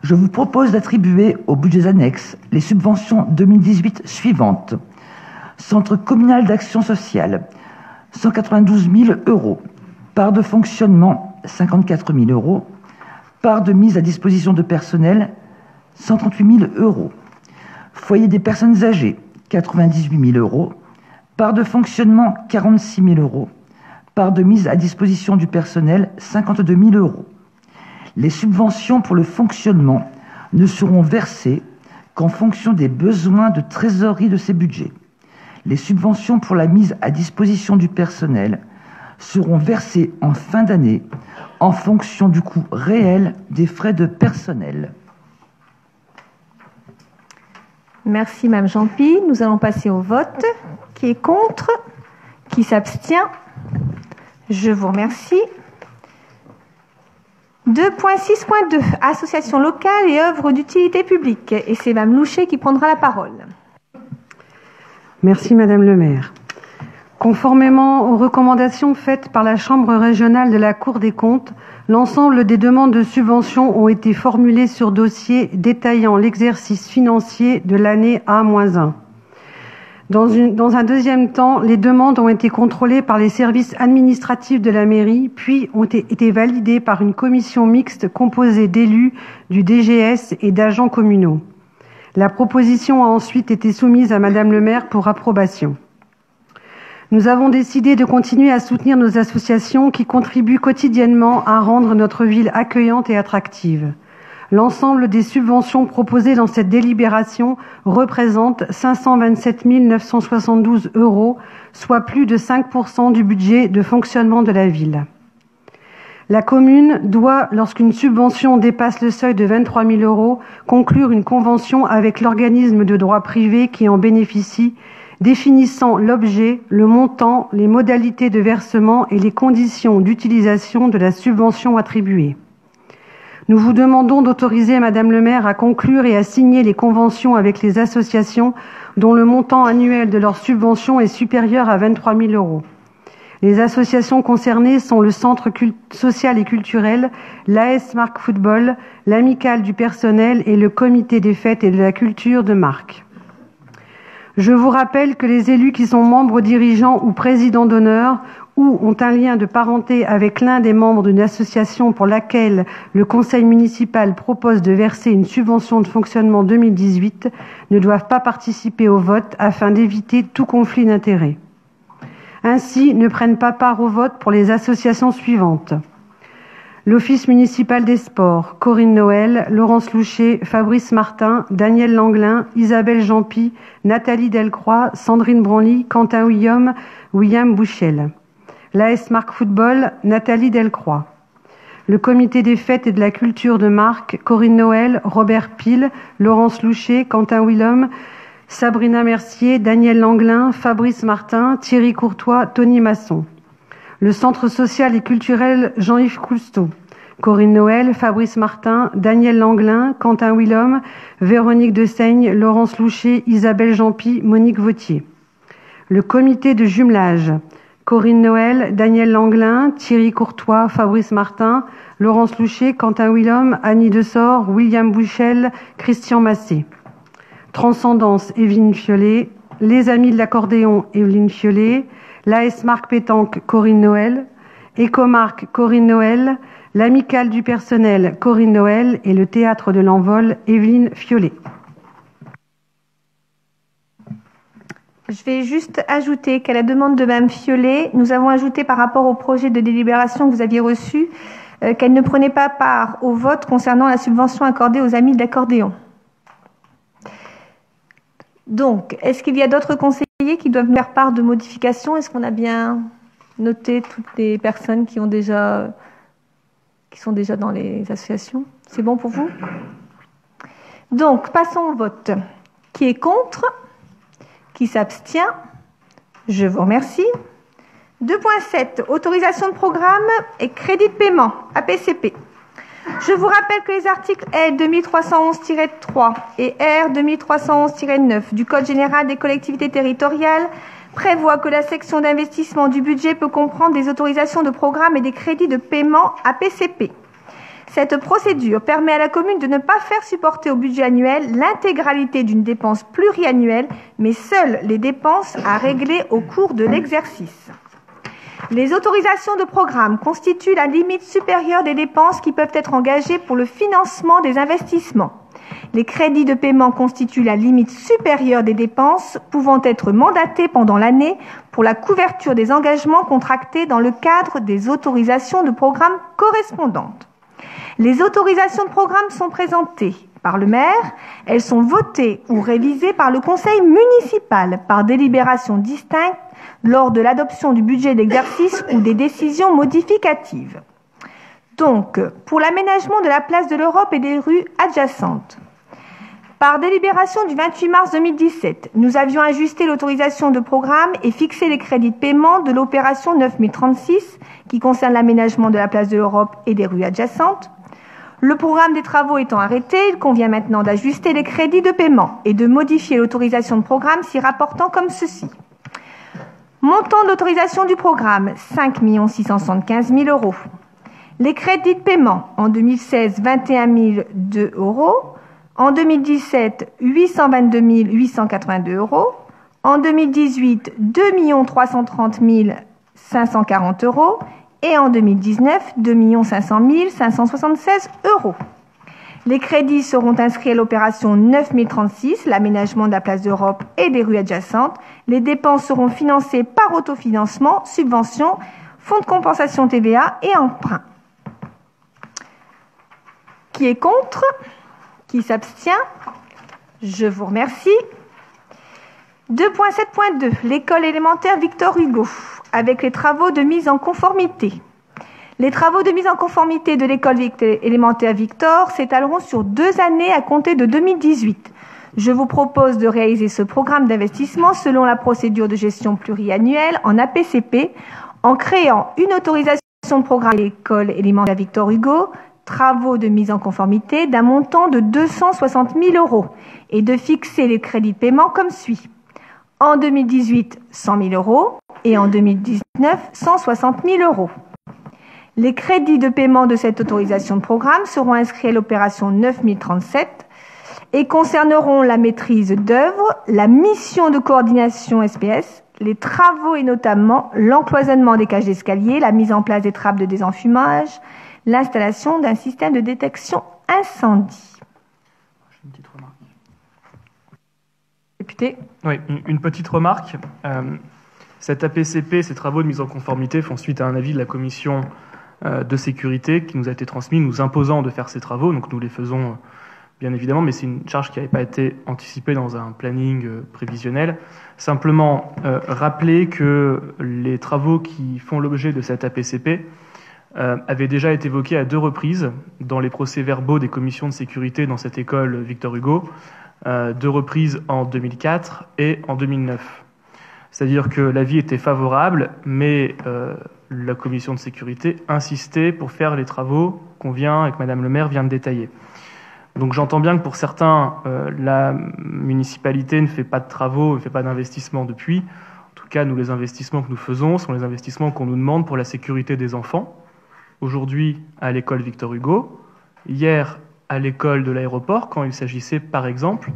Je vous propose d'attribuer aux budgets annexes les subventions 2018 suivantes. Centre communal d'action sociale, 192 000 euros. Part de fonctionnement, 54 000 euros. Part de mise à disposition de personnel, 138 000 euros. Foyer des personnes âgées, 98 000 euros. Part de fonctionnement, 46 000 euros. Part de mise à disposition du personnel, 52 000 euros. Les subventions pour le fonctionnement ne seront versées qu'en fonction des besoins de trésorerie de ces budgets. Les subventions pour la mise à disposition du personnel seront versées en fin d'année en fonction du coût réel des frais de personnel. Merci Mme Jean-Pi. Nous allons passer au vote. Qui est contre? Qui s'abstient? Je vous remercie. 2.6.2, associations locales et œuvres d'utilité publique. Et c'est Mme Louchet qui prendra la parole. Merci Madame le maire. Conformément aux recommandations faites par la Chambre régionale de la Cour des comptes, l'ensemble des demandes de subventions ont été formulées sur dossier détaillant l'exercice financier de l'année A-1. Dans un deuxième temps, les demandes ont été contrôlées par les services administratifs de la mairie, puis ont été validées par une commission mixte composée d'élus du DGS et d'agents communaux. La proposition a ensuite été soumise à Madame le maire pour approbation. Nous avons décidé de continuer à soutenir nos associations qui contribuent quotidiennement à rendre notre ville accueillante et attractive. L'ensemble des subventions proposées dans cette délibération représente 527 972 euros, soit plus de 5% du budget de fonctionnement de la ville. La commune doit, lorsqu'une subvention dépasse le seuil de 23 000 euros, conclure une convention avec l'organisme de droit privé qui en bénéficie, définissant l'objet, le montant, les modalités de versement et les conditions d'utilisation de la subvention attribuée. Nous vous demandons d'autoriser Madame le maire à conclure et à signer les conventions avec les associations dont le montant annuel de leur subvention est supérieur à 23 000 €. Les associations concernées sont le Centre social et culturel, l'AS Marc Football, l'Amicale du personnel et le Comité des fêtes et de la culture de Marc. Je vous rappelle que les élus qui sont membres dirigeants ou présidents d'honneur ou ont un lien de parenté avec l'un des membres d'une association pour laquelle le conseil municipal propose de verser une subvention de fonctionnement 2018 ne doivent pas participer au vote afin d'éviter tout conflit d'intérêts. Ainsi, ne prennent pas part au vote pour les associations suivantes. L'Office municipal des sports, Corinne Noël, Laurence Louchet, Fabrice Martin, Daniel Langlin, Isabelle Jampy, Nathalie Delcroix, Sandrine Branly, Quentin William Bouchel. L'AS Marc Football, Nathalie Delcroix. Le Comité des fêtes et de la culture de Marc, Corinne Noël, Robert Pile, Laurence Louchet, Quentin Willom, Sabrina Mercier, Daniel Langlin, Fabrice Martin, Thierry Courtois, Tony Masson. Le Centre social et culturel Jean-Yves Cousteau, Corinne Noël, Fabrice Martin, Daniel Langlin, Quentin Willom, Véronique Desaigne, Laurence Louchet, Isabelle Jampy, Monique Vautier. Le Comité de jumelage, Corinne Noël, Daniel Langlin, Thierry Courtois, Fabrice Martin, Laurence Louchet, Quentin Willom, Annie Dessort, William Bouchel, Christian Massé. Transcendance, Evelyne Fiolet. Les Amis de l'accordéon, Evelyne Fiolet. L'AS Marc Pétanque, Corinne Noël. Écomarc, Corinne Noël. L'Amicale du personnel, Corinne Noël. Et le Théâtre de l'Envol, Evelyne Fiolet. Je vais juste ajouter qu'à la demande de Mme Fiolet, nous avons ajouté par rapport au projet de délibération que vous aviez reçu qu'elle ne prenait pas part au vote concernant la subvention accordée aux Amis de l'accordéon. Donc, est-ce qu'il y a d'autres conseillers qui doivent faire part de modifications? Est-ce qu'on a bien noté toutes les personnes qui sont déjà dans les associations? C'est bon pour vous? Donc, passons au vote. Qui est contre? Qui s'abstient? Je vous remercie. 2.7. Autorisation de programme et crédit de paiement, APCP. Je vous rappelle que les articles L 2311-3 et R 2311-9 du Code général des collectivités territoriales prévoient que la section d'investissement du budget peut comprendre des autorisations de programme et des crédits de paiement APCP. Cette procédure permet à la commune de ne pas faire supporter au budget annuel l'intégralité d'une dépense pluriannuelle, mais seules les dépenses à régler au cours de l'exercice. Les autorisations de programme constituent la limite supérieure des dépenses qui peuvent être engagées pour le financement des investissements. Les crédits de paiement constituent la limite supérieure des dépenses pouvant être mandatées pendant l'année pour la couverture des engagements contractés dans le cadre des autorisations de programme correspondantes. Les autorisations de programme sont présentées par le maire, elles sont votées ou révisées par le conseil municipal par délibération distincte lors de l'adoption du budget d'exercice ou des décisions modificatives. Donc, pour l'aménagement de la place de l'Europe et des rues adjacentes, par délibération du 28 mars 2017, nous avions ajusté l'autorisation de programme et fixé les crédits de paiement de l'opération 9036 qui concerne l'aménagement de la place de l'Europe et des rues adjacentes. Le programme des travaux étant arrêté, il convient maintenant d'ajuster les crédits de paiement et de modifier l'autorisation de programme s'y rapportant comme ceci. Montant de l'autorisation du programme, 5 675 000 €. Les crédits de paiement, en 2016, 21 002 €. En 2017, 822 882 €. En 2018, 2 330 540 €. Et en 2019, 2 500 576 €. Les crédits seront inscrits à l'opération 9036, l'aménagement de la place d'Europe et des rues adjacentes. Les dépenses seront financées par autofinancement, subventions, fonds de compensation TVA et emprunt. Qui est contre? Qui s'abstient? Je vous remercie. 2.7.2. L'école élémentaire Victor Hugo, avec les travaux de mise en conformité. Les travaux de mise en conformité de l'école élémentaire Victor s'étaleront sur 2 années à compter de 2018. Je vous propose de réaliser ce programme d'investissement selon la procédure de gestion pluriannuelle en APCP, en créant une autorisation de programme à l'école élémentaire Victor Hugo, travaux de mise en conformité d'un montant de 260 000 € et de fixer les crédits de paiement comme suit. En 2018, 100 000 € et en 2019, 160 000 €. Les crédits de paiement de cette autorisation de programme seront inscrits à l'opération 9037 et concerneront la maîtrise d'œuvre, la mission de coordination SPS, les travaux et notamment l'encloisonnement des cages d'escalier, la mise en place des trappes de désenfumage, l'installation d'un système de détection incendie. Une petite remarque. Député. Oui, une petite remarque. Cet APCP, ces travaux de mise en conformité font suite à un avis de la commission de sécurité qui nous a été transmis, nous imposant de faire ces travaux. Donc nous les faisons bien évidemment, mais c'est une charge qui n'avait pas été anticipée dans un planning prévisionnel. Simplement rappeler que les travaux qui font l'objet de cet APCP avaient déjà été évoqués à 2 reprises dans les procès-verbaux des commissions de sécurité dans cette école Victor Hugo, 2 reprises en 2004 et en 2009. C'est-à-dire que l'avis était favorable, mais la commission de sécurité insistait pour faire les travaux qu'on vient et que Madame le maire vient de détailler. Donc j'entends bien que pour certains, la municipalité ne fait pas de travaux, ne fait pas d'investissement depuis. En tout cas, nous, les investissements que nous faisons sont les investissements qu'on nous demande pour la sécurité des enfants. Aujourd'hui, à l'école Victor Hugo, hier, à l'école de l'aéroport, quand il s'agissait, par exemple,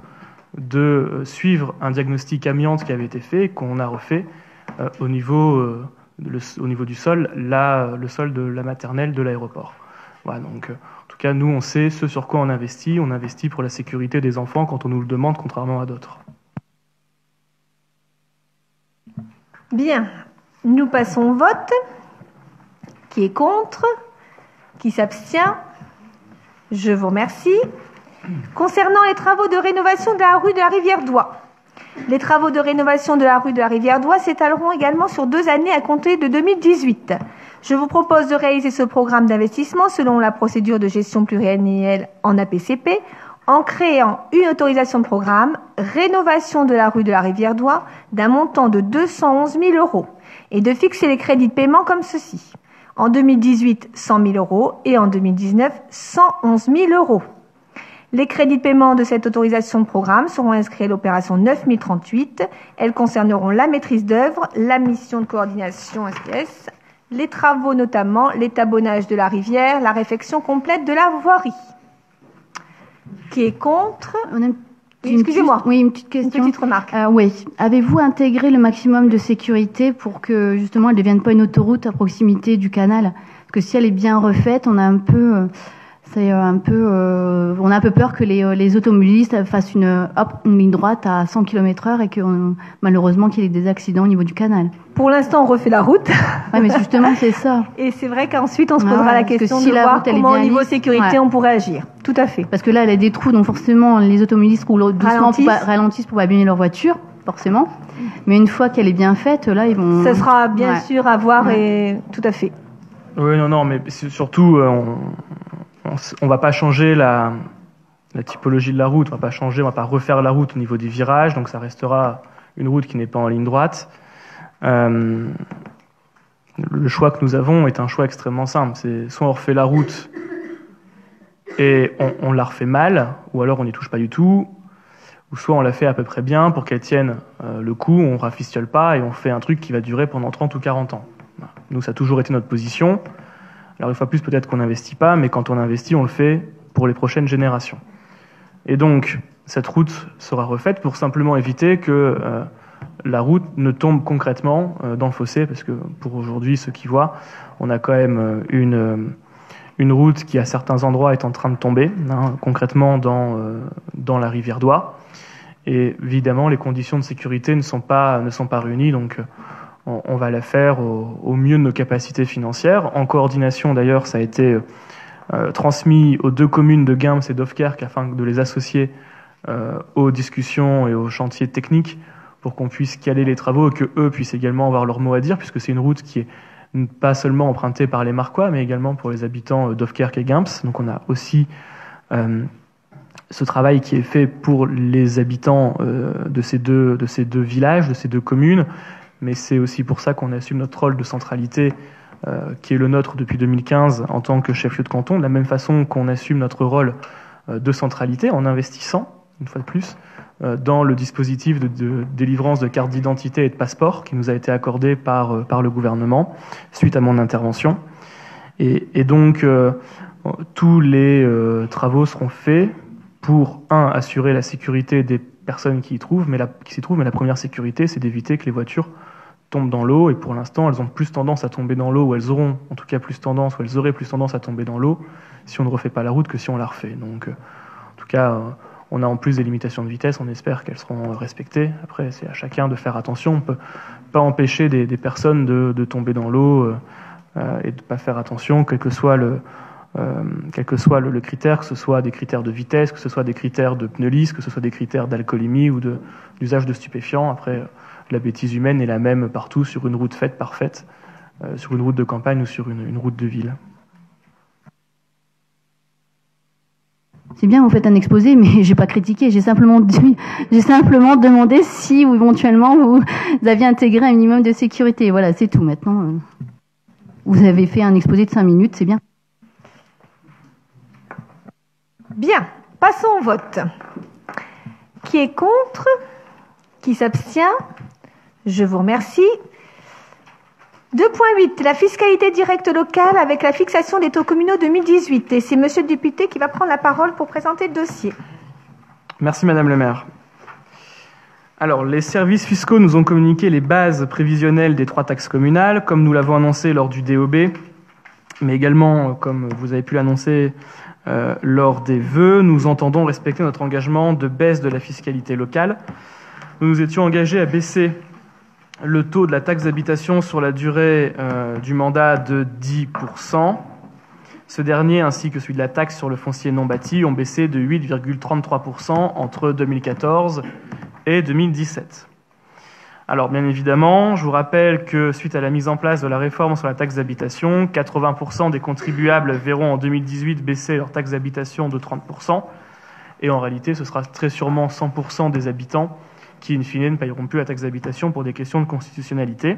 de suivre un diagnostic amiante qui avait été fait et qu'on a refait au niveau du sol, le sol de la maternelle de l'aéroport. Voilà, donc, en tout cas, nous, on sait ce sur quoi on investit. On investit pour la sécurité des enfants quand on nous le demande, contrairement à d'autres. Bien, nous passons au vote. Qui est contre? Qui s'abstient? Je vous remercie. Concernant les travaux de rénovation de la rue de la Rivière-d'Oie, les travaux de rénovation de la rue de la Rivière-d'Oie s'étaleront également sur 2 années à compter de 2018. Je vous propose de réaliser ce programme d'investissement selon la procédure de gestion pluriannuelle en APCP en créant une autorisation de programme rénovation de la rue de la Rivière-d'Oie d'un montant de 211 000 € et de fixer les crédits de paiement comme ceci. En 2018, 100 000 € et en 2019, 111 000 €. Les crédits de paiement de cette autorisation de programme seront inscrits à l'opération 9038. Elles concerneront la maîtrise d'œuvre, la mission de coordination SPS, les travaux notamment, l'étabonnage de la rivière, la réfection complète de la voirie. Qui est contre? Excusez-moi. Oui, une petite question. Une petite remarque. Oui. Avez-vous intégré le maximum de sécurité pour que justement elle ne devienne pas une autoroute à proximité du canal? Parce que si elle est bien refaite, on a un peu peur que les automobilistes fassent une ligne droite à 100 km/h et que malheureusement qu'il y ait des accidents au niveau du canal. Pour l'instant, on refait la route. Oui, mais justement, c'est ça. Et c'est vrai qu'ensuite, on se posera la question de voir comment, au niveau sécurité, on pourrait agir. Tout à fait. Parce que là, elle a des trous, donc forcément, les automobilistes roulent doucement, ralentissent pour pas abîmer leur voiture, forcément. Mais une fois qu'elle est bien faite, là, ils vont... Ça sera bien sûr à voir et tout à fait. Oui, non, mais surtout, on va pas changer la typologie de la route, on va pas refaire la route au niveau des virages, donc ça restera une route qui n'est pas en ligne droite. Le choix que nous avons est un choix extrêmement simple. C'est soit on refait la route et on la refait mal, ou alors on n'y touche pas du tout, ou soit on la fait à peu près bien pour qu'elle tienne le coup, on rafistole pas et on fait un truc qui va durer pendant 30 ou 40 ans. Nous, ça a toujours été notre position. Alors une fois plus, peut-être qu'on n'investit pas, mais quand on investit, on le fait pour les prochaines générations. Et donc, cette route sera refaite pour simplement éviter que la route ne tombe concrètement dans le fossé, parce que pour aujourd'hui, ceux qui voient, on a quand même une route qui, à certains endroits, est en train de tomber, concrètement dans la Rivière-d'Oie. Et évidemment, les conditions de sécurité ne sont pas réunies, donc on va la faire au mieux de nos capacités financières. En coordination, d'ailleurs, ça a été transmis aux 2 communes de Gaims et d'Ofkerk afin de les associer aux discussions et aux chantiers techniques pour qu'on puisse caler les travaux et qu'eux puissent également avoir leur mot à dire, puisque c'est une route qui est pas seulement empruntée par les Marquois, mais également pour les habitants d'Ofkerk et Gaims. Donc on a aussi ce travail qui est fait pour les habitants de ces deux villages, de ces 2 communes, mais c'est aussi pour ça qu'on assume notre rôle de centralité qui est le nôtre depuis 2015 en tant que chef-lieu de canton, de la même façon qu'on assume notre rôle de centralité en investissant, une fois de plus, dans le dispositif de délivrance de cartes d'identité et de passeport qui nous a été accordé par le gouvernement suite à mon intervention. Et donc, tous les travaux seront faits pour, assurer la sécurité des personnes qui s'y trouvent, mais la première sécurité, c'est d'éviter que les voitures tombent dans l'eau, et pour l'instant, elles ont plus tendance à tomber dans l'eau, ou elles auraient plus tendance à tomber dans l'eau si on ne refait pas la route que si on la refait. Donc, en tout cas, on a en plus des limitations de vitesse, on espère qu'elles seront respectées. Après, c'est à chacun de faire attention. On ne peut pas empêcher des personnes de tomber dans l'eau et de ne pas faire attention, quel que soit le critère, que ce soit des critères de vitesse, que ce soit des critères de pneus lisses, que ce soit des critères d'alcoolémie ou d'usage de stupéfiants. Après, la bêtise humaine est la même partout sur une route parfaite, sur une route de campagne ou sur une route de ville. C'est bien, vous faites un exposé, mais j'ai pas critiqué. J'ai simplement demandé si ou éventuellement vous aviez intégré un minimum de sécurité. Voilà, c'est tout. Maintenant, vous avez fait un exposé de 5 minutes, c'est bien. Bien, passons au vote. Qui est contre? Qui s'abstient? Je vous remercie. 2.8, la fiscalité directe locale avec la fixation des taux communaux 2018. Et c'est Monsieur le député qui va prendre la parole pour présenter le dossier. Merci Madame le maire. Alors, les services fiscaux nous ont communiqué les bases prévisionnelles des 3 taxes communales, comme nous l'avons annoncé lors du DOB, mais également, comme vous avez pu l'annoncer lors des vœux, nous entendons respecter notre engagement de baisse de la fiscalité locale. Nous nous étions engagés à baisser le taux de la taxe d'habitation sur la durée du mandat de 10%. Ce dernier, ainsi que celui de la taxe sur le foncier non bâti, ont baissé de 8,33% entre 2014 et 2017. Alors, bien évidemment, je vous rappelle que suite à la mise en place de la réforme sur la taxe d'habitation, 80% des contribuables verront en 2018 baisser leur taxe d'habitation de 30%. Et en réalité, ce sera très sûrement 100% des habitants qui, in fine, ne payeront plus la taxe d'habitation pour des questions de constitutionnalité.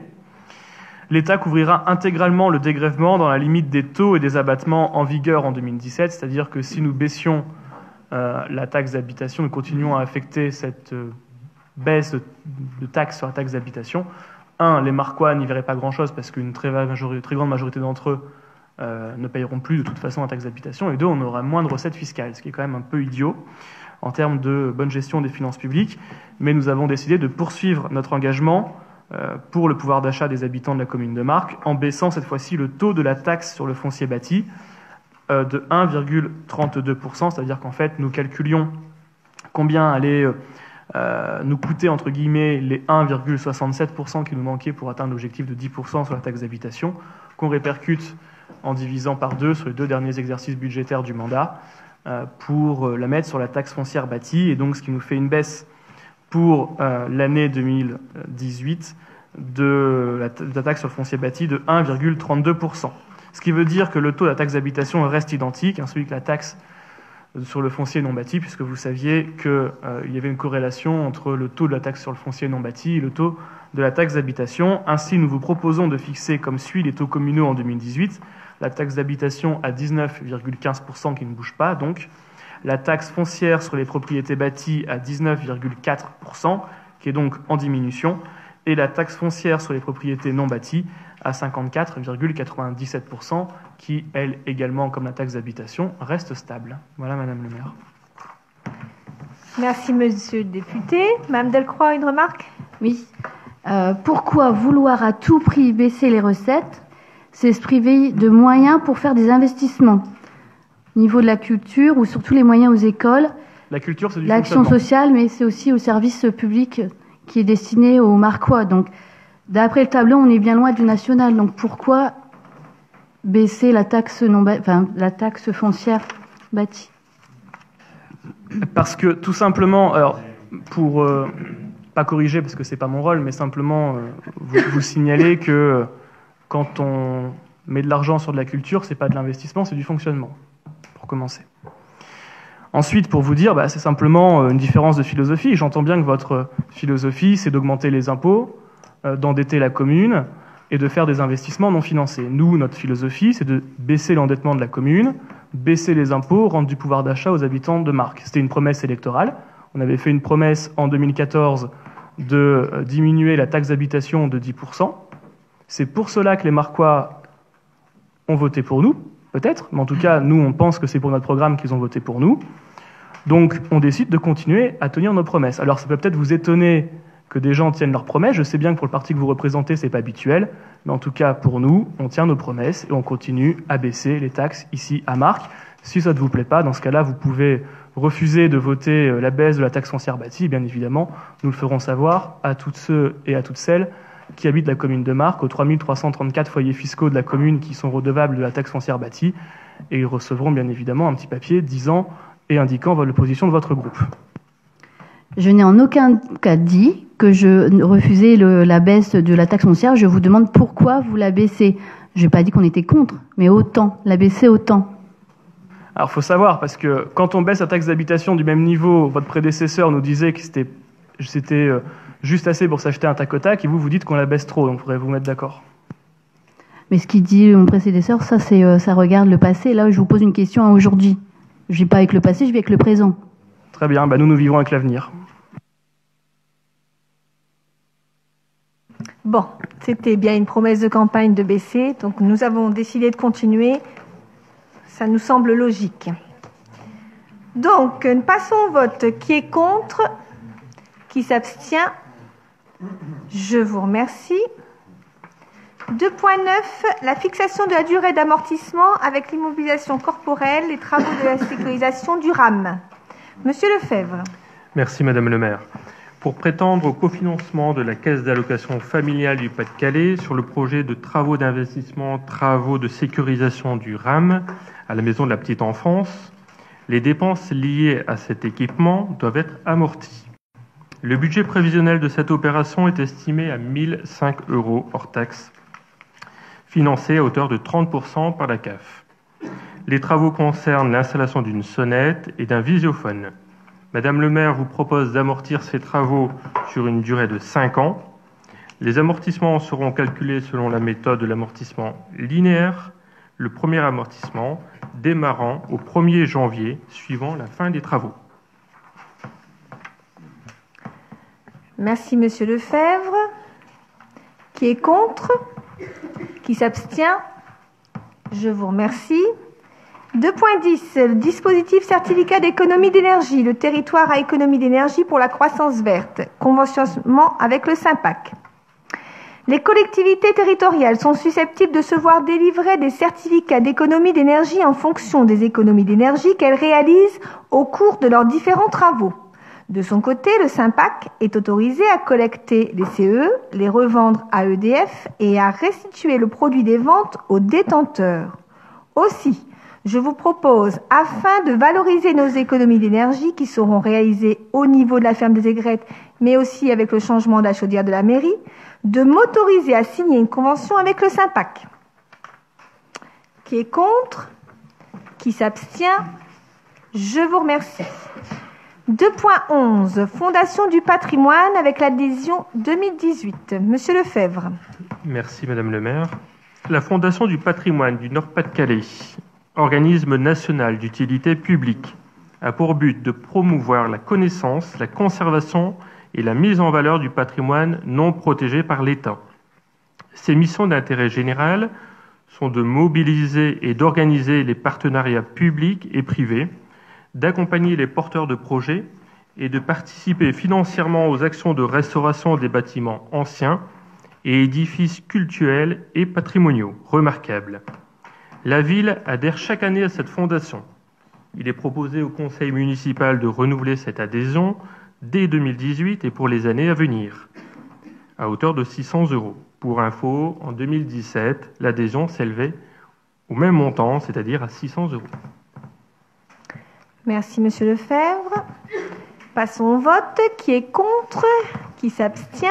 L'État couvrira intégralement le dégrèvement dans la limite des taux et des abattements en vigueur en 2017, c'est-à-dire que si nous baissions la taxe d'habitation, nous continuons à affecter cette baisse de taxe sur la taxe d'habitation. Les Marquois n'y verraient pas grand-chose parce qu'une très grande majorité d'entre eux ne payeront plus de toute façon la taxe d'habitation, et 2, on aura moins de recettes fiscales, ce qui est quand même un peu idiot en termes de bonne gestion des finances publiques. Mais nous avons décidé de poursuivre notre engagement pour le pouvoir d'achat des habitants de la commune de Marcq en baissant cette fois-ci le taux de la taxe sur le foncier bâti de 1,32%, c'est-à-dire qu'en fait nous calculions combien allait nous coûter entre guillemets les 1,67% qui nous manquaient pour atteindre l'objectif de 10% sur la taxe d'habitation, qu'on répercute en divisant par 2 sur les 2 derniers exercices budgétaires du mandat pour la mettre sur la taxe foncière bâtie, et donc ce qui nous fait une baisse pour l'année 2018 de la taxe sur le foncier bâti de 1,32%. Ce qui veut dire que le taux de la taxe d'habitation reste identique, celui que la taxe sur le foncier non bâti, puisque vous saviez qu'il y avait une corrélation entre le taux de la taxe sur le foncier non bâti et le taux de la taxe d'habitation. Ainsi, nous vous proposons de fixer comme suit les taux communaux en 2018, la taxe d'habitation à 19,15% qui ne bouge pas, donc la taxe foncière sur les propriétés bâties à 19,4%, qui est donc en diminution, et la taxe foncière sur les propriétés non bâties à 54,97%, qui, elle également, comme la taxe d'habitation, reste stable. Voilà, Madame le maire. Merci, Monsieur le député. Madame Delcroix, une remarque? Oui. Pourquoi vouloir à tout prix baisser les recettes? C'est se priver de moyens pour faire des investissements. Au niveau de la culture, ou surtout les moyens aux écoles. La culture, c'est du l'action sociale, mais c'est aussi au service public qui est destiné aux Marquois. Donc, d'après le tableau, on est bien loin du national. Donc, pourquoi baisser la taxe la taxe foncière bâtie? Parce que, tout simplement, alors, pour pas corriger, parce que c'est pas mon rôle, mais simplement vous signaler que quand on met de l'argent sur de la culture, c'est pas de l'investissement, c'est du fonctionnement, pour commencer. Ensuite, pour vous dire, c'est simplement une différence de philosophie. J'entends bien que votre philosophie, c'est d'augmenter les impôts, d'endetter la commune, et de faire des investissements non financés. Nous, notre philosophie, c'est de baisser l'endettement de la commune, baisser les impôts, rendre du pouvoir d'achat aux habitants de Marcq. C'était une promesse électorale. On avait fait une promesse en 2014 de diminuer la taxe d'habitation de 10%. C'est pour cela que les Marquois ont voté pour nous, peut-être, mais en tout cas, nous, on pense que c'est pour notre programme qu'ils ont voté pour nous. Donc, on décide de continuer à tenir nos promesses. Alors, ça peut peut-être vous étonner que des gens tiennent leurs promesses. Je sais bien que pour le parti que vous représentez, c'est pas habituel, mais en tout cas, pour nous, on tient nos promesses et on continue à baisser les taxes ici à Marcq. Si ça ne vous plaît pas, dans ce cas-là, vous pouvez refuser de voter la baisse de la taxe foncière bâtie. Bien évidemment, nous le ferons savoir à toutes ceux et à toutes celles qui habitent la commune de Marcq, aux 3334 foyers fiscaux de la commune qui sont redevables de la taxe foncière bâtie, et ils recevront bien évidemment un petit papier disant et indiquant la position de votre groupe. Je n'ai en aucun cas dit que je refusais la baisse de la taxe foncière. Je vous demande pourquoi vous la baissez. Je n'ai pas dit qu'on était contre, mais autant, la baisser autant. Alors, il faut savoir, parce que quand on baisse la taxe d'habitation du même niveau, votre prédécesseur nous disait que c'était juste assez pour s'acheter un tac au tac, et vous dites qu'on la baisse trop, donc il faudrait vous mettre d'accord. Mais ce qu'il dit mon prédécesseur, ça regarde le passé. Là, je vous pose une question à aujourd'hui. Je ne vis pas avec le passé, je vis avec le présent. Très bien, nous vivons avec l'avenir. Bon, c'était bien une promesse de campagne de baisser, donc nous avons décidé de continuer. Ça nous semble logique. Donc, passons au vote. Qui est contre? Qui s'abstient? Je vous remercie. 2.9, la fixation de la durée d'amortissement avec l'immobilisation corporelle, les travaux de la sécurisation du RAM. Monsieur Lefebvre. Merci Madame le maire. Pour prétendre au cofinancement de la Caisse d'allocation familiale du Pas-de-Calais sur le projet de travaux d'investissement, travaux de sécurisation du RAM à la maison de la petite enfance, les dépenses liées à cet équipement doivent être amorties. Le budget prévisionnel de cette opération est estimé à 1 005 € hors taxe, financé à hauteur de 30% par la CAF. Les travaux concernent l'installation d'une sonnette et d'un visiophone. Madame le maire vous propose d'amortir ces travaux sur une durée de 5 ans. Les amortissements seront calculés selon la méthode de l'amortissement linéaire, le premier amortissement démarrant au 1er janvier suivant la fin des travaux. Merci Monsieur Lefebvre. Qui est contre? Qui s'abstient? Je vous remercie. 2.10, le dispositif certificat d'économie d'énergie, le territoire à économie d'énergie pour la croissance verte, conventionnement avec le SYMPAC. Les collectivités territoriales sont susceptibles de se voir délivrer des certificats d'économie d'énergie en fonction des économies d'énergie qu'elles réalisent au cours de leurs différents travaux. De son côté, le SYMPAC est autorisé à collecter les CE, les revendre à EDF et à restituer le produit des ventes aux détenteurs. Aussi, je vous propose, afin de valoriser nos économies d'énergie qui seront réalisées au niveau de la ferme des aigrettes, mais aussi avec le changement de la chaudière de la mairie, de m'autoriser à signer une convention avec le SYMPAC. Qui est contre? Qui s'abstient? Je vous remercie. 2.11, Fondation du patrimoine avec l'adhésion 2018. Monsieur Lefebvre. Merci Madame le maire. La Fondation du patrimoine du Nord-Pas-de-Calais, organisme national d'utilité publique, a pour but de promouvoir la connaissance, la conservation et la mise en valeur du patrimoine non protégé par l'État. Ses missions d'intérêt général sont de mobiliser et d'organiser les partenariats publics et privés, d'accompagner les porteurs de projets et de participer financièrement aux actions de restauration des bâtiments anciens et édifices cultuels et patrimoniaux remarquables. La ville adhère chaque année à cette fondation. Il est proposé au conseil municipal de renouveler cette adhésion dès 2018 et pour les années à venir, à hauteur de 600 €. Pour info, en 2017, l'adhésion s'élevait au même montant, c'est-à-dire à 600 €. Merci Monsieur Lefebvre. Passons au vote. Qui est contre? Qui s'abstient?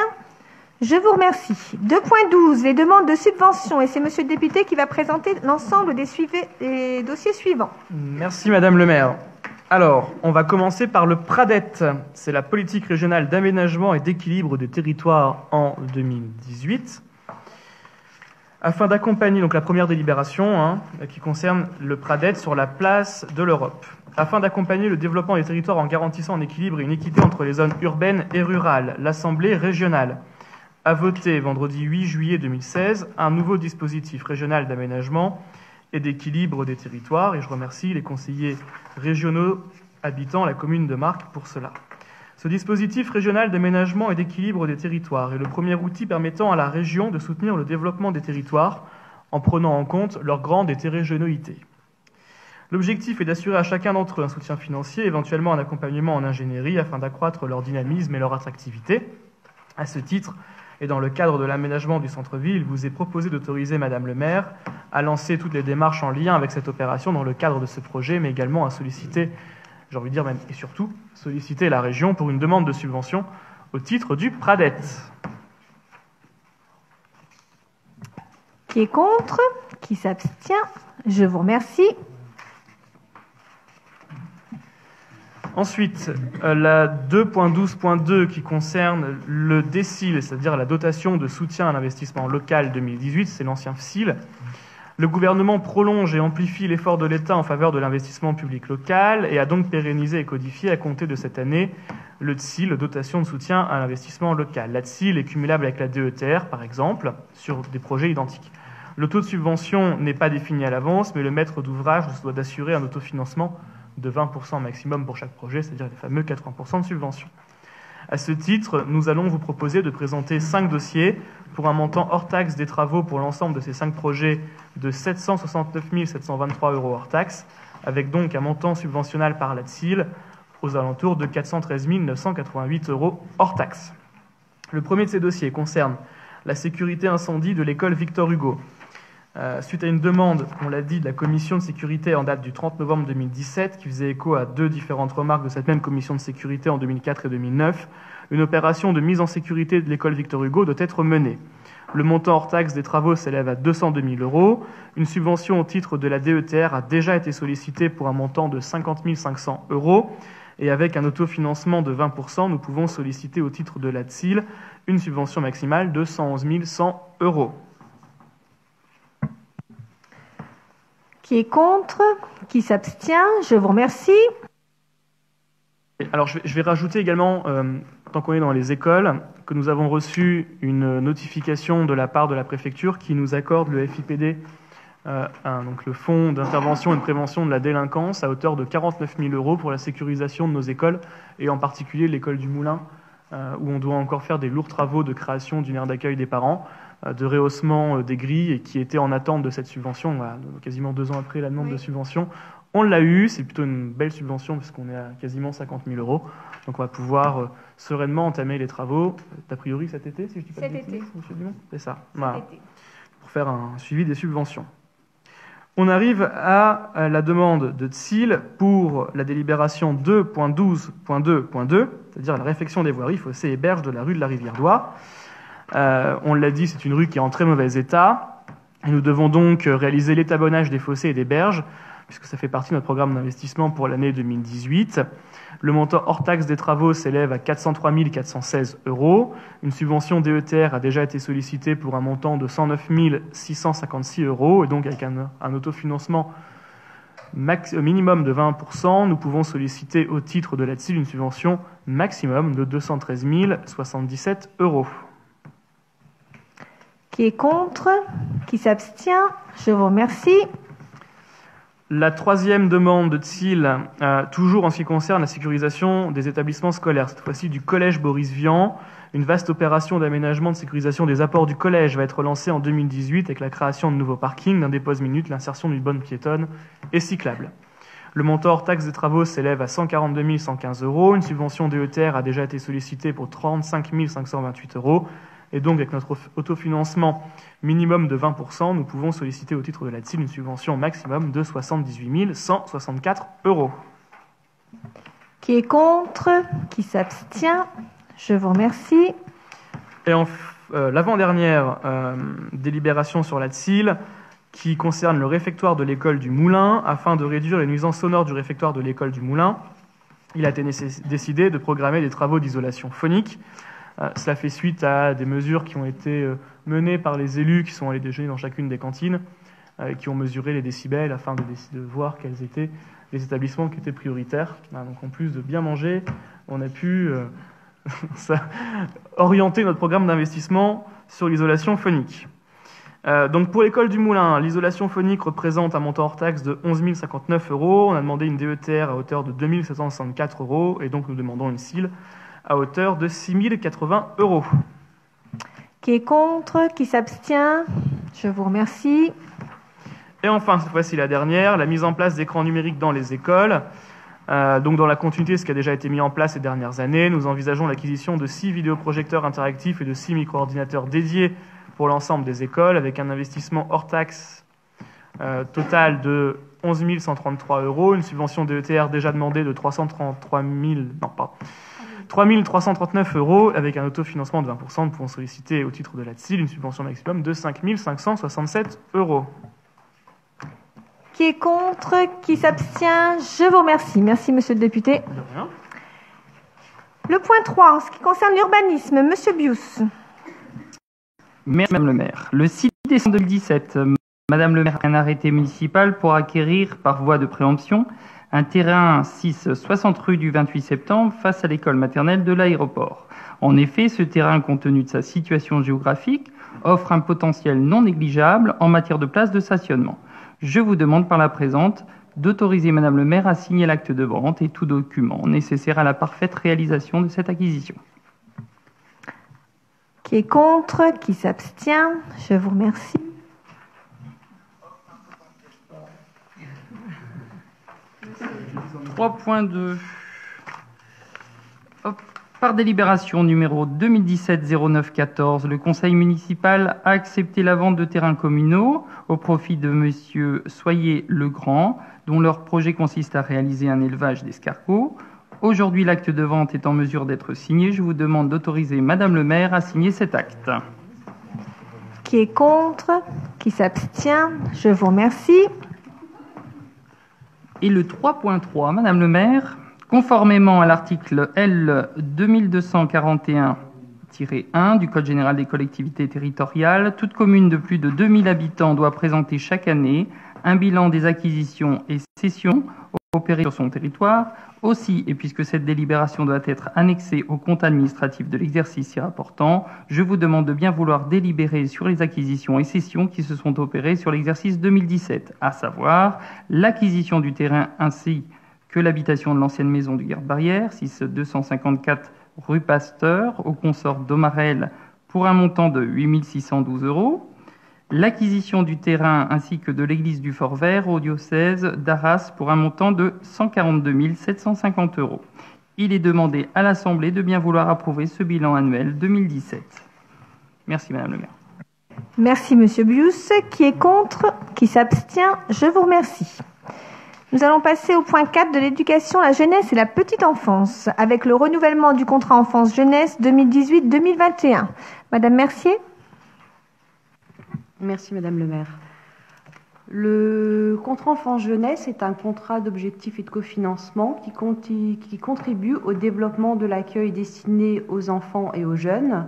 Je vous remercie. 2.12, les demandes de subvention. Et c'est Monsieur le député qui va présenter l'ensemble des dossiers suivants. Merci Madame le maire. Alors, on va commencer par le PRADET. C'est la politique régionale d'aménagement et d'équilibre des territoires en 2018. Afin d'accompagner donc la première délibération qui concerne le Pradet sur la place de l'Europe. Afin d'accompagner le développement des territoires en garantissant un équilibre et une équité entre les zones urbaines et rurales, l'Assemblée régionale a voté vendredi 8 juillet 2016 un nouveau dispositif régional d'aménagement et d'équilibre des territoires, et je remercie les conseillers régionaux habitant la commune de Marcq pour cela. Ce dispositif régional d'aménagement et d'équilibre des territoires est le premier outil permettant à la région de soutenir le développement des territoires en prenant en compte leur grande hétérogénéité. L'objectif est d'assurer à chacun d'entre eux un soutien financier, éventuellement un accompagnement en ingénierie afin d'accroître leur dynamisme et leur attractivité. À ce titre, et dans le cadre de l'aménagement du centre-ville, il vous est proposé d'autoriser Madame le maire à lancer toutes les démarches en lien avec cette opération dans le cadre de ce projet, mais également à solliciter, j'ai envie de dire même et surtout, solliciter la région pour une demande de subvention au titre du Pradet. Qui est contre? Qui s'abstient? Je vous remercie. Ensuite, la 2.12.2 qui concerne le DSIL, c'est-à-dire la dotation de soutien à l'investissement local 2018, c'est l'ancien FSIL. Le gouvernement prolonge et amplifie l'effort de l'État en faveur de l'investissement public local et a donc pérennisé et codifié à compter de cette année le DSIL, dotation de soutien à l'investissement local. La DSIL est cumulable avec la DETR, par exemple, sur des projets identiques. Le taux de subvention n'est pas défini à l'avance, mais le maître d'ouvrage se doit d'assurer un autofinancement de 20% maximum pour chaque projet, c'est-à-dire les fameux 80% de subvention. À ce titre, nous allons vous proposer de présenter 5 dossiers pour un montant hors taxe des travaux pour l'ensemble de ces 5 projets de 769 723 € hors taxe, avec donc un montant subventionnel par la DSIL aux alentours de 413 988 € hors taxe. Le premier de ces dossiers concerne la sécurité incendie de l'école Victor Hugo. Suite à une demande, on l'a dit, de la commission de sécurité en date du 30 novembre 2017, qui faisait écho à 2 différentes remarques de cette même commission de sécurité en 2004 et 2009, une opération de mise en sécurité de l'école Victor Hugo doit être menée. Le montant hors taxe des travaux s'élève à 202 000 €. Une subvention au titre de la DETR a déjà été sollicitée pour un montant de 50 500 €. Et avec un autofinancement de 20%, nous pouvons solliciter au titre de la DSIL une subvention maximale de 111 100 €. Qui est contre? Qui s'abstient? Je vous remercie. Alors, je vais rajouter également, tant qu'on est dans les écoles, que nous avons reçu une notification de la part de la préfecture qui nous accorde le FIPD, donc le Fonds d'intervention et de prévention de la délinquance, à hauteur de 49 000 € pour la sécurisation de nos écoles, et en particulier l'école du Moulin, où on doit encore faire des lourds travaux de création d'une aire d'accueil des parents, de rehaussement des grilles, et qui était en attente de cette subvention, quasiment 2 ans après la demande de subvention. On l'a eu, c'est plutôt une belle subvention parce qu'on est à quasiment 50 000 €. Donc on va pouvoir sereinement entamer les travaux, a priori cet été, si je dis pas de bêtises, monsieur Dumont, c'est ça, voilà, pour faire un suivi des subventions. On arrive à la demande de DSIL pour la délibération 2.12.2.2, c'est-à-dire la réfection des voiries, fossés et berges de la rue de la Rivière-d'Oie. On l'a dit, c'est une rue qui est en très mauvais état. Et nous devons donc réaliser l'étabonnage des fossés et des berges, puisque ça fait partie de notre programme d'investissement pour l'année 2018. Le montant hors taxe des travaux s'élève à 403 416 €. Une subvention DETR a déjà été sollicitée pour un montant de 109 656 €, et donc avec un autofinancement minimum de 20%, nous pouvons solliciter au titre de la DSIL une subvention maximum de 213 077 €. Qui est contre? Qui s'abstient? Je vous remercie. La troisième demande de DSIL, toujours en ce qui concerne la sécurisation des établissements scolaires, cette fois-ci du collège Boris Vian. Une vaste opération d'aménagement de sécurisation des apports du collège va être lancée en 2018 avec la création de nouveaux parkings, d'un dépose-minute, l'insertion d'une bonne piétonne et cyclable. Le montant hors taxe des travaux s'élève à 142 115 €. Une subvention DETR a déjà été sollicitée pour 35 528 €. Et donc, avec notre autofinancement minimum de 20%, nous pouvons solliciter au titre de la DSIL une subvention maximum de 78 164 €. Qui est contre? Qui s'abstient? Je vous remercie. Et l'avant-dernière délibération sur la DSIL, qui concerne le réfectoire de l'école du Moulin. Afin de réduire les nuisances sonores du réfectoire de l'école du Moulin, il a été décidé de programmer des travaux d'isolation phonique Cela fait suite à des mesures qui ont été menées par les élus qui sont allés déjeuner dans chacune des cantines, qui ont mesuré les décibels afin de voir quels étaient les établissements qui étaient prioritaires. Donc en plus de bien manger, on a pu orienter notre programme d'investissement sur l'isolation phonique. Donc pour l'école du Moulin, l'isolation phonique représente un montant hors taxe de 11 059 €. On a demandé une DETR à hauteur de 2 764 € et donc nous demandons une CIL à hauteur de 6 080 €. Qui est contre? Qui s'abstient? Je vous remercie. Et enfin, cette fois-ci la dernière, la mise en place d'écrans numériques dans les écoles. Donc dans la continuité de ce qui a déjà été mis en place ces dernières années, nous envisageons l'acquisition de 6 vidéoprojecteurs interactifs et de 6 micro-ordinateurs dédiés pour l'ensemble des écoles, avec un investissement hors taxe total de 11 133 €, une subvention DETR déjà demandée de 3 339 €, avec un autofinancement de 20%. Nous pouvons solliciter au titre de la TSIL une subvention maximum de 5 567 €. Qui est contre? Qui s'abstient? Je vous remercie. Merci, monsieur le député. De rien. Le point 3, en ce qui concerne l'urbanisme, monsieur Bius. Merci, Madame le maire. Le 6 décembre 2017, Madame le maire a un arrêté municipal pour acquérir, par voie de préemption, un terrain 6-60 rue du 28 septembre face à l'école maternelle de l'aéroport. En effet, ce terrain, compte tenu de sa situation géographique, offre un potentiel non négligeable en matière de places de stationnement. Je vous demande par la présente d'autoriser Madame le maire à signer l'acte de vente et tout document nécessaire à la parfaite réalisation de cette acquisition. Qui est contre? Qui s'abstient? Je vous remercie. « 3.2. Par délibération numéro 2017-09-14, le conseil municipal a accepté la vente de terrains communaux au profit de monsieur Soyer-Legrand, dont leur projet consiste à réaliser un élevage d'escargots. Aujourd'hui, l'acte de vente est en mesure d'être signé. Je vous demande d'autoriser Madame le maire à signer cet acte. Qui est contre? Qui s'abstient? Je vous remercie. Et le 3.3, Madame le maire, conformément à l'article L. 2241-1 du Code général des collectivités territoriales, toute commune de plus de 2000 habitants doit présenter chaque année un bilan des acquisitions et cessions opérées sur son territoire. Aussi, et puisque cette délibération doit être annexée au compte administratif de l'exercice y rapportant, je vous demande de bien vouloir délibérer sur les acquisitions et cessions qui se sont opérées sur l'exercice 2017, à savoir l'acquisition du terrain ainsi que l'habitation de l'ancienne maison du garde-barrière, 6-254 rue Pasteur, au consort d'Omarel, pour un montant de 8 612 €, l'acquisition du terrain ainsi que de l'église du Fort-Vert au diocèse d'Arras pour un montant de 142 750 €. Il est demandé à l'Assemblée de bien vouloir approuver ce bilan annuel 2017. Merci Madame le maire. Merci Monsieur Bius. Qui est contre? Qui s'abstient? Je vous remercie. Nous allons passer au point 4 de l'éducation, la jeunesse et la petite enfance, avec le renouvellement du contrat enfance-jeunesse 2018-2021. Madame Mercier. Merci Madame le maire. Le contrat enfance-jeunesse est un contrat d'objectifs et de cofinancement qui contribue au développement de l'accueil destiné aux enfants et aux jeunes.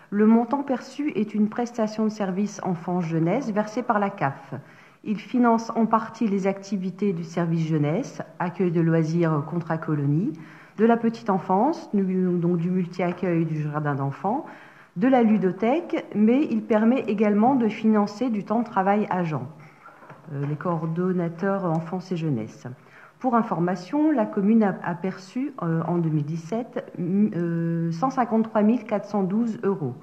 Le montant perçu est une prestation de service enfance-jeunesse versée par la CAF. Il finance en partie les activités du service jeunesse, accueil de loisirs contrat colonie, de la petite enfance, donc du multi-accueil du jardin d'enfants, de la ludothèque, mais il permet également de financer du temps de travail agent, les coordonnateurs enfance et jeunesse. Pour information, la commune a perçu en 2017 153 412 €.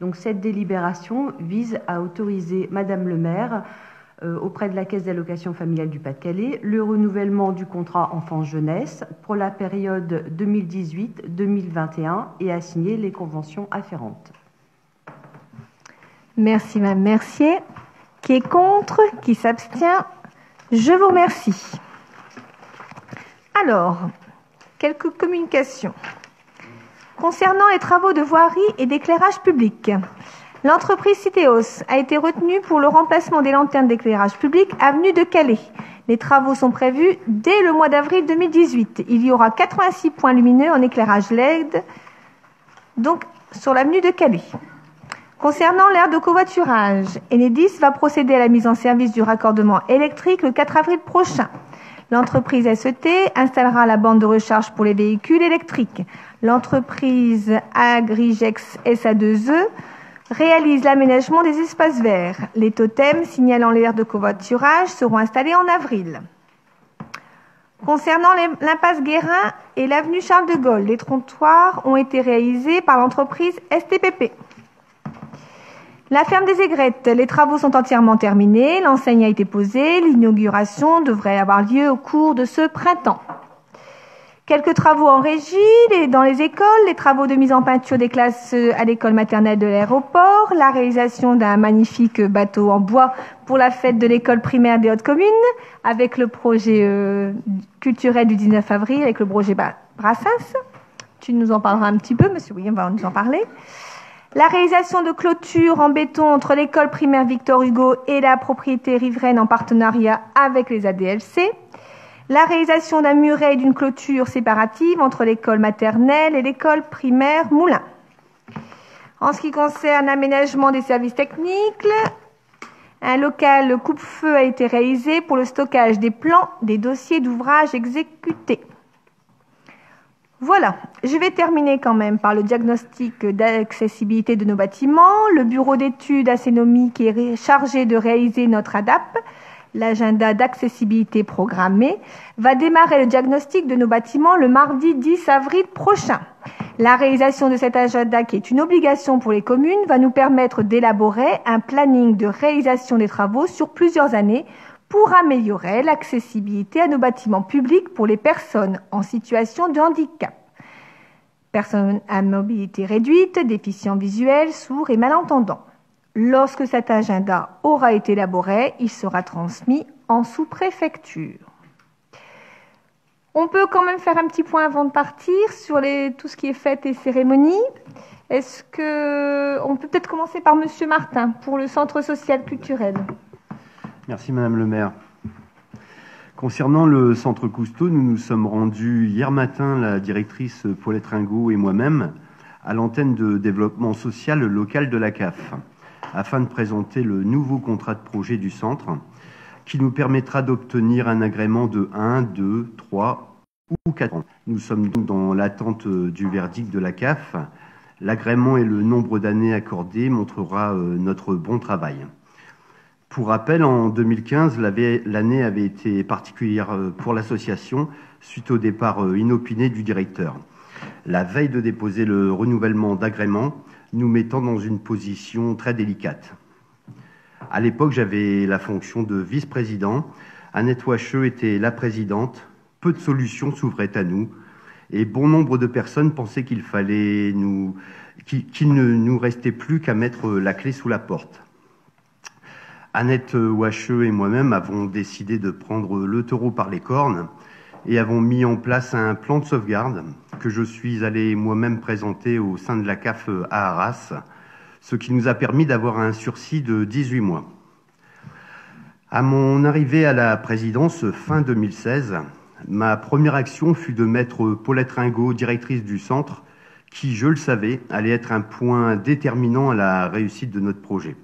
Donc cette délibération vise à autoriser Madame le maire auprès de la Caisse d'allocation familiale du Pas-de-Calais, le renouvellement du contrat enfance-jeunesse pour la période 2018-2021 et à signer les conventions afférentes. Merci Madame Mercier. Qui est contre? Qui s'abstient? Je vous remercie. Alors, quelques communications. Concernant les travaux de voirie et d'éclairage public, l'entreprise Citeos a été retenue pour le remplacement des lanternes d'éclairage public avenue de Calais. Les travaux sont prévus dès le mois d'avril 2018. Il y aura 86 points lumineux en éclairage LED, donc sur l'avenue de Calais. Concernant l'aire de covoiturage, Enedis va procéder à la mise en service du raccordement électrique le 4 avril prochain. L'entreprise SET installera la bande de recharge pour les véhicules électriques. L'entreprise Agrigex SA2E réalise l'aménagement des espaces verts. Les totems signalant l'aire de covoiturage seront installés en avril. Concernant l'impasse Guérin et l'avenue Charles de Gaulle, les trottoirs ont été réalisés par l'entreprise STPP. La ferme des Aigrettes, les travaux sont entièrement terminés, l'enseigne a été posée, l'inauguration devrait avoir lieu au cours de ce printemps. Quelques travaux en régie dans les écoles, les travaux de mise en peinture des classes à l'école maternelle de l'aéroport, la réalisation d'un magnifique bateau en bois pour la fête de l'école primaire des Hautes-Communes, avec le projet culturel du 19 avril, avec le projet Brassens. Tu nous en parleras un petit peu, monsieur, oui, on va nous en parler. La réalisation de clôtures en béton entre l'école primaire Victor Hugo et la propriété riveraine en partenariat avec les ADLC. La réalisation d'un muret et d'une clôture séparative entre l'école maternelle et l'école primaire Moulin. En ce qui concerne l'aménagement des services techniques, un local coupe-feu a été réalisé pour le stockage des plans des dossiers d'ouvrages exécutés. Voilà, je vais terminer quand même par le diagnostic d'accessibilité de nos bâtiments. Le bureau d'études Acénomie qui est chargé de réaliser notre ADAP, l'agenda d'accessibilité programmé, va démarrer le diagnostic de nos bâtiments le mardi 10 avril prochain. La réalisation de cet agenda, qui est une obligation pour les communes, va nous permettre d'élaborer un planning de réalisation des travaux sur plusieurs années pour améliorer l'accessibilité à nos bâtiments publics pour les personnes en situation de handicap. Personnes à mobilité réduite, déficients visuels, sourds et malentendants. Lorsque cet agenda aura été élaboré, il sera transmis en sous-préfecture. On peut quand même faire un petit point avant de partir sur tout ce qui est fête et cérémonie. Est-ce que on peut peut-être commencer par Monsieur Martin pour le centre social culturel? Merci Madame le maire. Concernant le centre Cousteau, nous nous sommes rendus hier matin, la directrice Paulette Ringot et moi-même, à l'antenne de développement social local de la CAF, afin de présenter le nouveau contrat de projet du centre, qui nous permettra d'obtenir un agrément de 1, 2, 3 ou 4 ans. Nous sommes donc dans l'attente du verdict de la CAF. L'agrément et le nombre d'années accordées montrera notre bon travail. Pour rappel, en 2015, l'année avait été particulière pour l'association suite au départ inopiné du directeur. La veille de déposer le renouvellement d'agrément, nous mettant dans une position très délicate. À l'époque, j'avais la fonction de vice-président. Annette Wacheux était la présidente. Peu de solutions s'ouvraient à nous. Et bon nombre de personnes pensaient qu'il ne nous restait plus qu'à mettre la clé sous la porte. Annette Wacheux et moi-même avons décidé de prendre le taureau par les cornes et avons mis en place un plan de sauvegarde que je suis allé moi-même présenter au sein de la CAF à Arras, ce qui nous a permis d'avoir un sursis de 18 mois. À mon arrivée à la présidence fin 2016, ma première action fut de mettre Paulette Ringot, directrice du centre, qui, je le savais, allait être un point déterminant à la réussite de notre projet.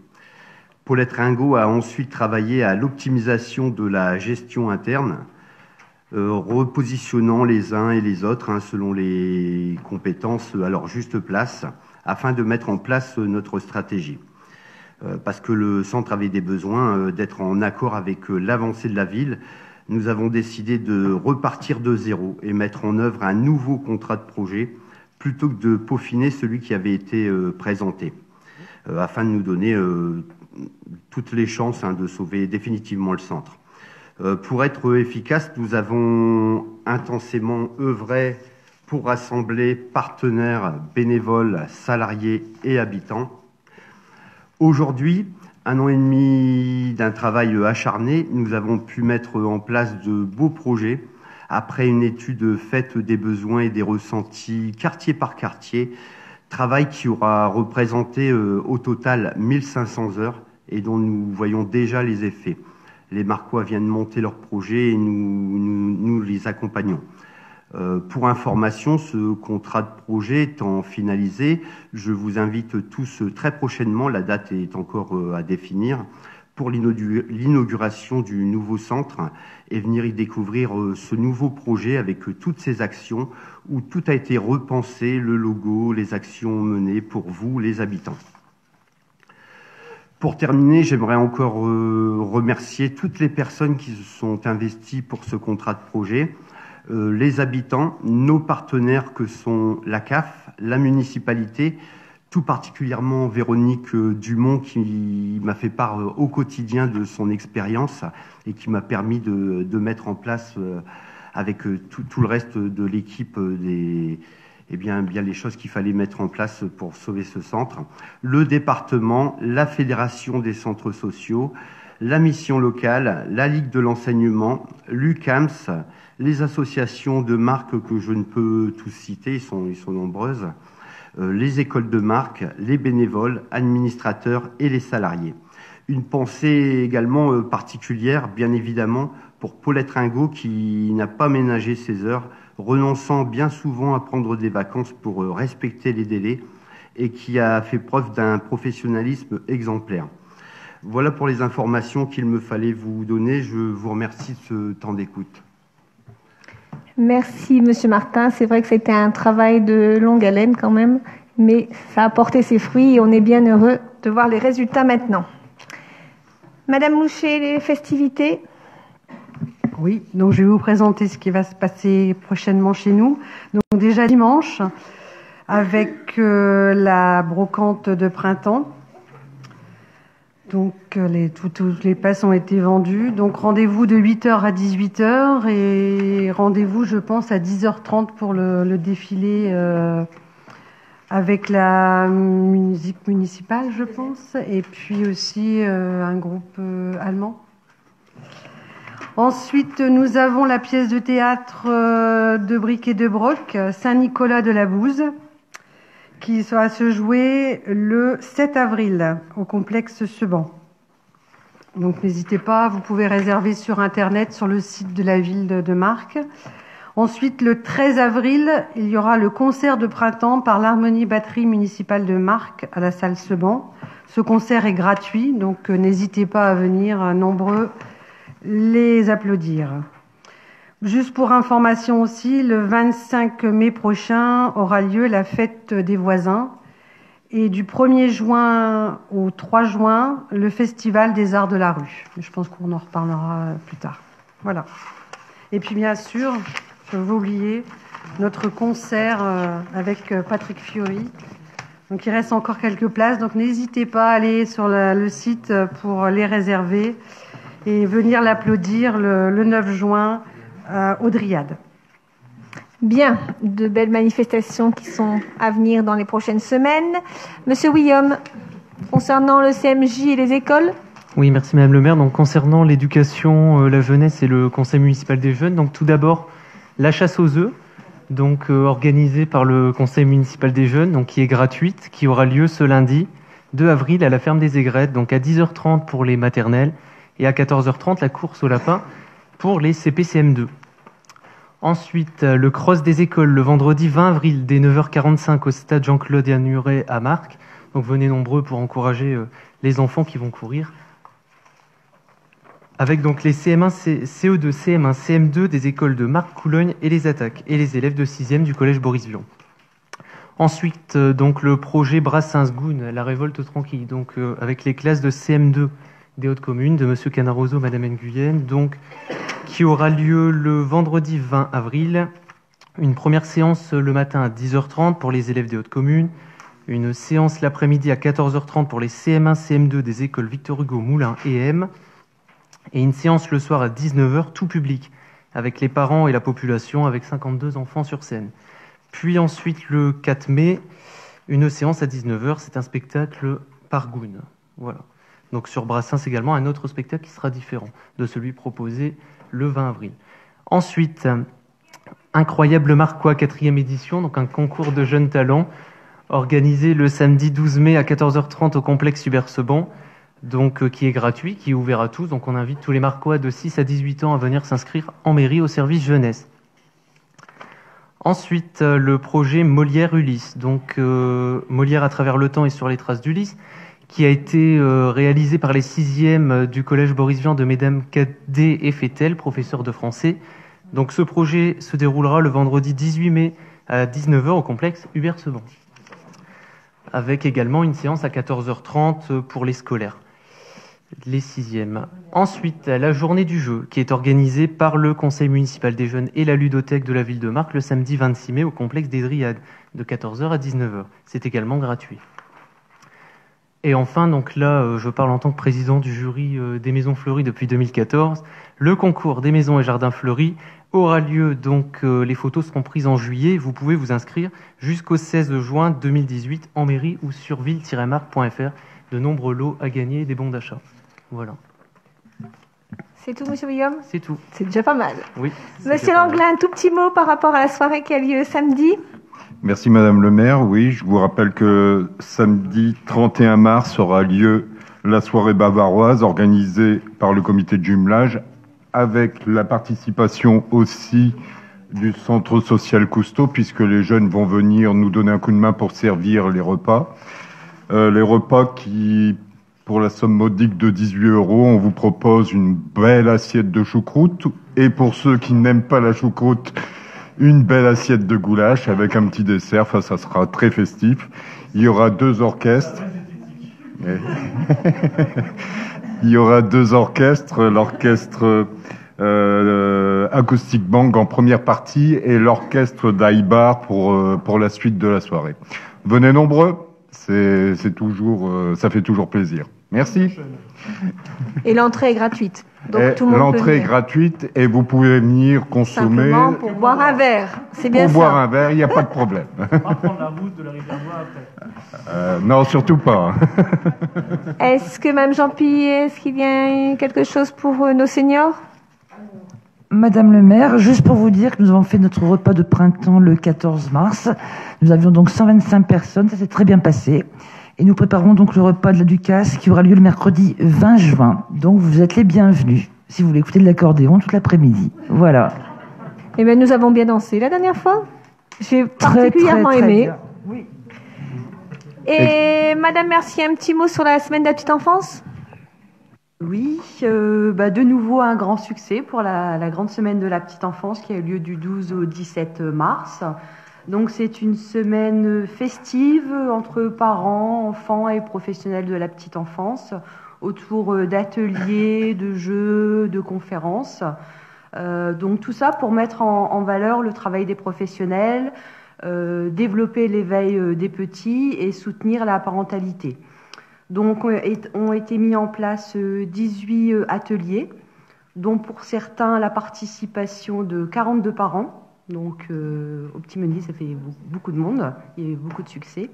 Paulette Ringot a ensuite travaillé à l'optimisation de la gestion interne, repositionnant les uns et les autres selon les compétences à leur juste place, afin de mettre en place notre stratégie. Parce que le centre avait des besoins d'être en accord avec l'avancée de la ville, nous avons décidé de repartir de zéro et mettre en œuvre un nouveau contrat de projet plutôt que de peaufiner celui qui avait été présenté, afin de nous donner toutes les chances de sauver définitivement le centre. Pour être efficace, nous avons intensément œuvré pour rassembler partenaires, bénévoles, salariés et habitants. Aujourd'hui, 1 an et demi d'un travail acharné, nous avons pu mettre en place de beaux projets après une étude faite des besoins et des ressentis quartier par quartier, travail qui aura représenté au total 1500 heures et dont nous voyons déjà les effets. Les Marquois viennent monter leurs projets et nous les accompagnons. Pour information, ce contrat de projet étant finalisé, je vous invite tous très prochainement, la date est encore à définir, pour l'inauguration du nouveau centre et venir y découvrir ce nouveau projet avec toutes ces actions où tout a été repensé, le logo, les actions menées pour vous, les habitants. Pour terminer, j'aimerais encore remercier toutes les personnes qui se sont investies pour ce contrat de projet, les habitants, nos partenaires que sont la CAF, la municipalité, tout particulièrement Véronique Dumont qui m'a fait part au quotidien de son expérience et qui m'a permis de mettre en place avec tout le reste de l'équipe bien les choses qu'il fallait mettre en place pour sauver ce centre. Le département, la Fédération des centres sociaux, la mission locale, la Ligue de l'enseignement, l'UCAMS, les associations de marques que je ne peux tous citer, ils sont nombreuses, les écoles de marque, les bénévoles, administrateurs et les salariés. Une pensée également particulière, bien évidemment, pour Paulette Ringot qui n'a pas ménagé ses heures, renonçant bien souvent à prendre des vacances pour respecter les délais et qui a fait preuve d'un professionnalisme exemplaire. Voilà pour les informations qu'il me fallait vous donner. Je vous remercie de ce temps d'écoute. Merci, Monsieur Martin. C'est vrai que c'était un travail de longue haleine quand même, mais ça a porté ses fruits et on est bien heureux de voir les résultats maintenant. Madame Louchet, les festivités? Oui, donc je vais vous présenter ce qui va se passer prochainement chez nous. Donc déjà dimanche, avec la brocante de printemps. Donc toutes les places ont été vendues. Donc rendez-vous de 8h à 18h et rendez-vous, je pense, à 10h30 pour le défilé avec la musique municipale, je pense, et puis aussi un groupe allemand. Ensuite, nous avons la pièce de théâtre de Bric et de Broc, Saint-Nicolas de la Bouze, qui va se jouer le 7 avril au complexe Seban. Donc n'hésitez pas, vous pouvez réserver sur Internet, sur le site de la ville de Marcq. Ensuite, le 13 avril, il y aura le concert de printemps par l'Harmonie Batterie municipale de Marcq à la salle Seban. Ce concert est gratuit, donc n'hésitez pas à venir nombreux les applaudir. Juste pour information aussi, le 25 mai prochain aura lieu la fête des voisins et du 1er juin au 3 juin, le festival des arts de la rue. Je pense qu'on en reparlera plus tard. Voilà. Et puis bien sûr, je vais oublier notre concert avec Patrick Fiori. Donc il reste encore quelques places, donc n'hésitez pas à aller sur le site pour les réserver et venir l'applaudir le 9 juin au Dryade. Bien, de belles manifestations qui sont à venir dans les prochaines semaines. Monsieur William, concernant le CMJ et les écoles? Oui, merci Madame le maire. Donc concernant l'éducation, la jeunesse et le conseil municipal des jeunes, donc tout d'abord la chasse aux œufs, donc organisée par le conseil municipal des jeunes, donc qui est gratuite, qui aura lieu ce lundi 2 avril à la ferme des Aigrettes, donc à 10h30 pour les maternelles et à 14h30 la course au lapin pour les CP-CM2. Ensuite, le cross des écoles le vendredi 20 avril dès 9h45 au stade Jean-Claude Yanuret à Marcq. Donc venez nombreux pour encourager les enfants qui vont courir. Avec donc les CM1, CE2, CM1, CM2 des écoles de Marcq, Coulogne et les attaques et les élèves de 6e du collège Boris Vian. Ensuite, donc le projet Brassens-Goun, la révolte tranquille, donc avec les classes de CM2 des Hautes-Communes, de Monsieur Canaroso, Madame Nguyen, donc qui aura lieu le vendredi 20 avril. Une première séance le matin à 10h30 pour les élèves des Hautes-Communes, une séance l'après-midi à 14h30 pour les CM1, CM2 des écoles Victor Hugo, Moulins et M, et une séance le soir à 19h, tout public, avec les parents et la population, avec 52 enfants sur scène. Puis ensuite, le 4 mai, une séance à 19h, c'est un spectacle par Goun. Voilà. Donc sur Brassens également, un autre spectacle qui sera différent de celui proposé le 20 avril. Ensuite, Incroyable Marquois, 4e édition, donc un concours de jeunes talents, organisé le samedi 12 mai à 14h30 au complexe Hubert Seban, donc qui est gratuit, qui est ouvert à tous. Donc on invite tous les Marquois de 6 à 18 ans à venir s'inscrire en mairie au service jeunesse. Ensuite, le projet Molière-Ulysse, donc Molière à travers le temps et sur les traces d'Ulysse, qui a été réalisé par les 6e du collège Boris Vian de Mesdames Cadet et Fettel, professeurs de français. Donc ce projet se déroulera le vendredi 18 mai à 19h au complexe Hubert-Seban, avec également une séance à 14h30 pour les scolaires, les 6e. Ensuite, la journée du jeu, qui est organisée par le Conseil municipal des jeunes et la ludothèque de la ville de Marcq le samedi 26 mai au complexe des Dryades, de 14h à 19h. C'est également gratuit. Et enfin, donc là, je parle en tant que président du jury des Maisons Fleuries depuis 2014. Le concours des Maisons et Jardins Fleuris aura lieu, donc les photos seront prises en juillet. Vous pouvez vous inscrire jusqu'au 16 juin 2018 en mairie ou sur ville-marque.fr. De nombreux lots à gagner et des bons d'achat. Voilà. C'est tout, Monsieur Guillaume ? C'est tout. C'est déjà pas mal. Oui. Monsieur Langlin, un tout petit mot par rapport à la soirée qui a lieu samedi. Merci Madame le maire. Oui, je vous rappelle que samedi 31 mars aura lieu la soirée bavaroise organisée par le comité de jumelage avec la participation aussi du centre social Cousteau puisque les jeunes vont venir nous donner un coup de main pour servir les repas. Les repas qui, pour la somme modique de 18 €, on vous propose une belle assiette de choucroute et pour ceux qui n'aiment pas la choucroute, une belle assiette de goulash avec un petit dessert. Enfin, ça sera très festif. Il y aura 2 orchestres. Il y aura 2 orchestres. L'orchestre Acoustic Bang en première partie et l'orchestre d'Aibar pour la suite de la soirée. Venez nombreux. C'est toujours, ça fait toujours plaisir. Merci. Et l'entrée est gratuite. Donc tout le monde l'entrée est gratuite et vous pouvez venir consommer. Simplement pour boire un verre. C'est bien ça. Pour boire un verre, il n'y a pas de problème. On va prendre la route de la rivière Noire après. Non, surtout pas. Est-ce que Mme Jean-Pierre, est-ce qu'il y a quelque chose pour nos seniors ? Madame le maire, juste pour vous dire que nous avons fait notre repas de printemps le 14 mars. Nous avions donc 125 personnes, ça s'est très bien passé. Et nous préparons donc le repas de la Ducasse qui aura lieu le mercredi 20 juin. Donc vous êtes les bienvenus si vous voulez écouter de l'accordéon toute l'après-midi. Voilà. Eh bien, nous avons bien dansé la dernière fois. J'ai particulièrement très aimé. bien. Oui. Et Madame Mercier, un petit mot sur la semaine de la petite enfance ? Oui, de nouveau un grand succès pour la grande semaine de la petite enfance qui a eu lieu du 12 au 17 mars. Donc c'est une semaine festive entre parents, enfants et professionnels de la petite enfance autour d'ateliers, de jeux, de conférences. Donc tout ça pour mettre en valeur le travail des professionnels, développer l'éveil des petits et soutenir la parentalité. Donc ont été mis en place 18 ateliers, dont pour certains la participation de 42 parents. Donc au Petit Meunier, ça fait beaucoup de monde, il y a eu beaucoup de succès.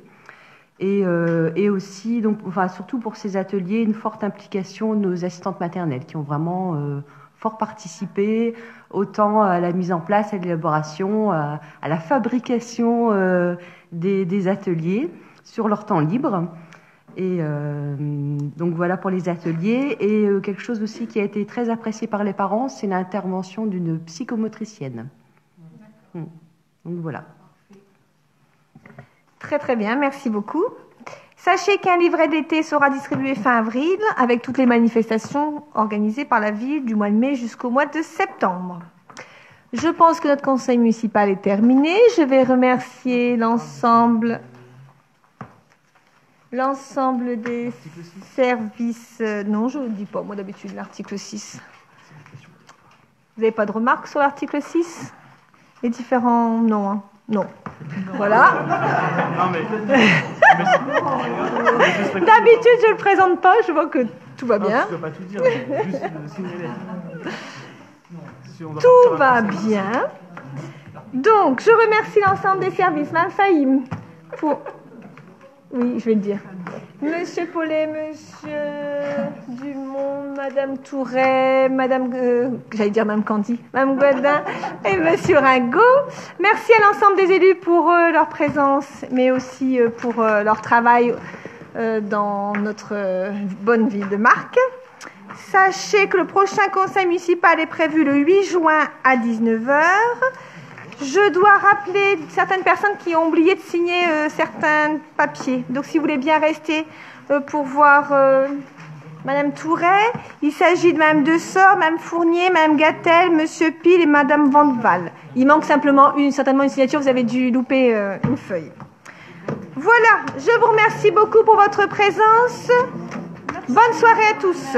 Et aussi, donc, enfin, surtout pour ces ateliers, une forte implication de nos assistantes maternelles qui ont vraiment fort participé, autant à la mise en place, à l'élaboration, à la fabrication des ateliers sur leur temps libre. Et donc voilà pour les ateliers. Et quelque chose aussi qui a été très apprécié par les parents, c'est l'intervention d'une psychomotricienne. Donc voilà. Très très bien, merci beaucoup. Sachez qu'un livret d'été sera distribué fin avril avec toutes les manifestations organisées par la ville du mois de mai jusqu'au mois de septembre. Je pense que notre conseil municipal est terminé. Je vais remercier l'ensemble des services. Non, je ne le dis pas, moi d'habitude, l'article 6. Vous n'avez pas de remarques sur l'article 6 ? Les différents... Non, hein. Non. Voilà. D'habitude, je ne le présente pas, je vois que tout va bien. Tu ne dois pas tout dire, juste signaler. Tout va bien. Donc, je remercie l'ensemble des services. Mme Fahim, pour... Oui, je vais le dire. Monsieur Paulet, Monsieur Dumont, Madame Touret, Madame, j'allais dire Madame Candy, Madame Godin et Monsieur Ringot. Merci à l'ensemble des élus pour leur présence, mais aussi pour leur travail dans notre bonne ville de Marcq. Sachez que le prochain conseil municipal est prévu le 8 juin à 19h. Je dois rappeler certaines personnes qui ont oublié de signer certains papiers. Donc, si vous voulez bien rester pour voir Madame Touret, il s'agit de Madame Dessort, Madame Fournier, Madame Gattel, Monsieur Pile et Madame Vandeval. Il manque simplement certainement une signature. Vous avez dû louper une feuille. Voilà. Je vous remercie beaucoup pour votre présence. Bonne soirée à tous.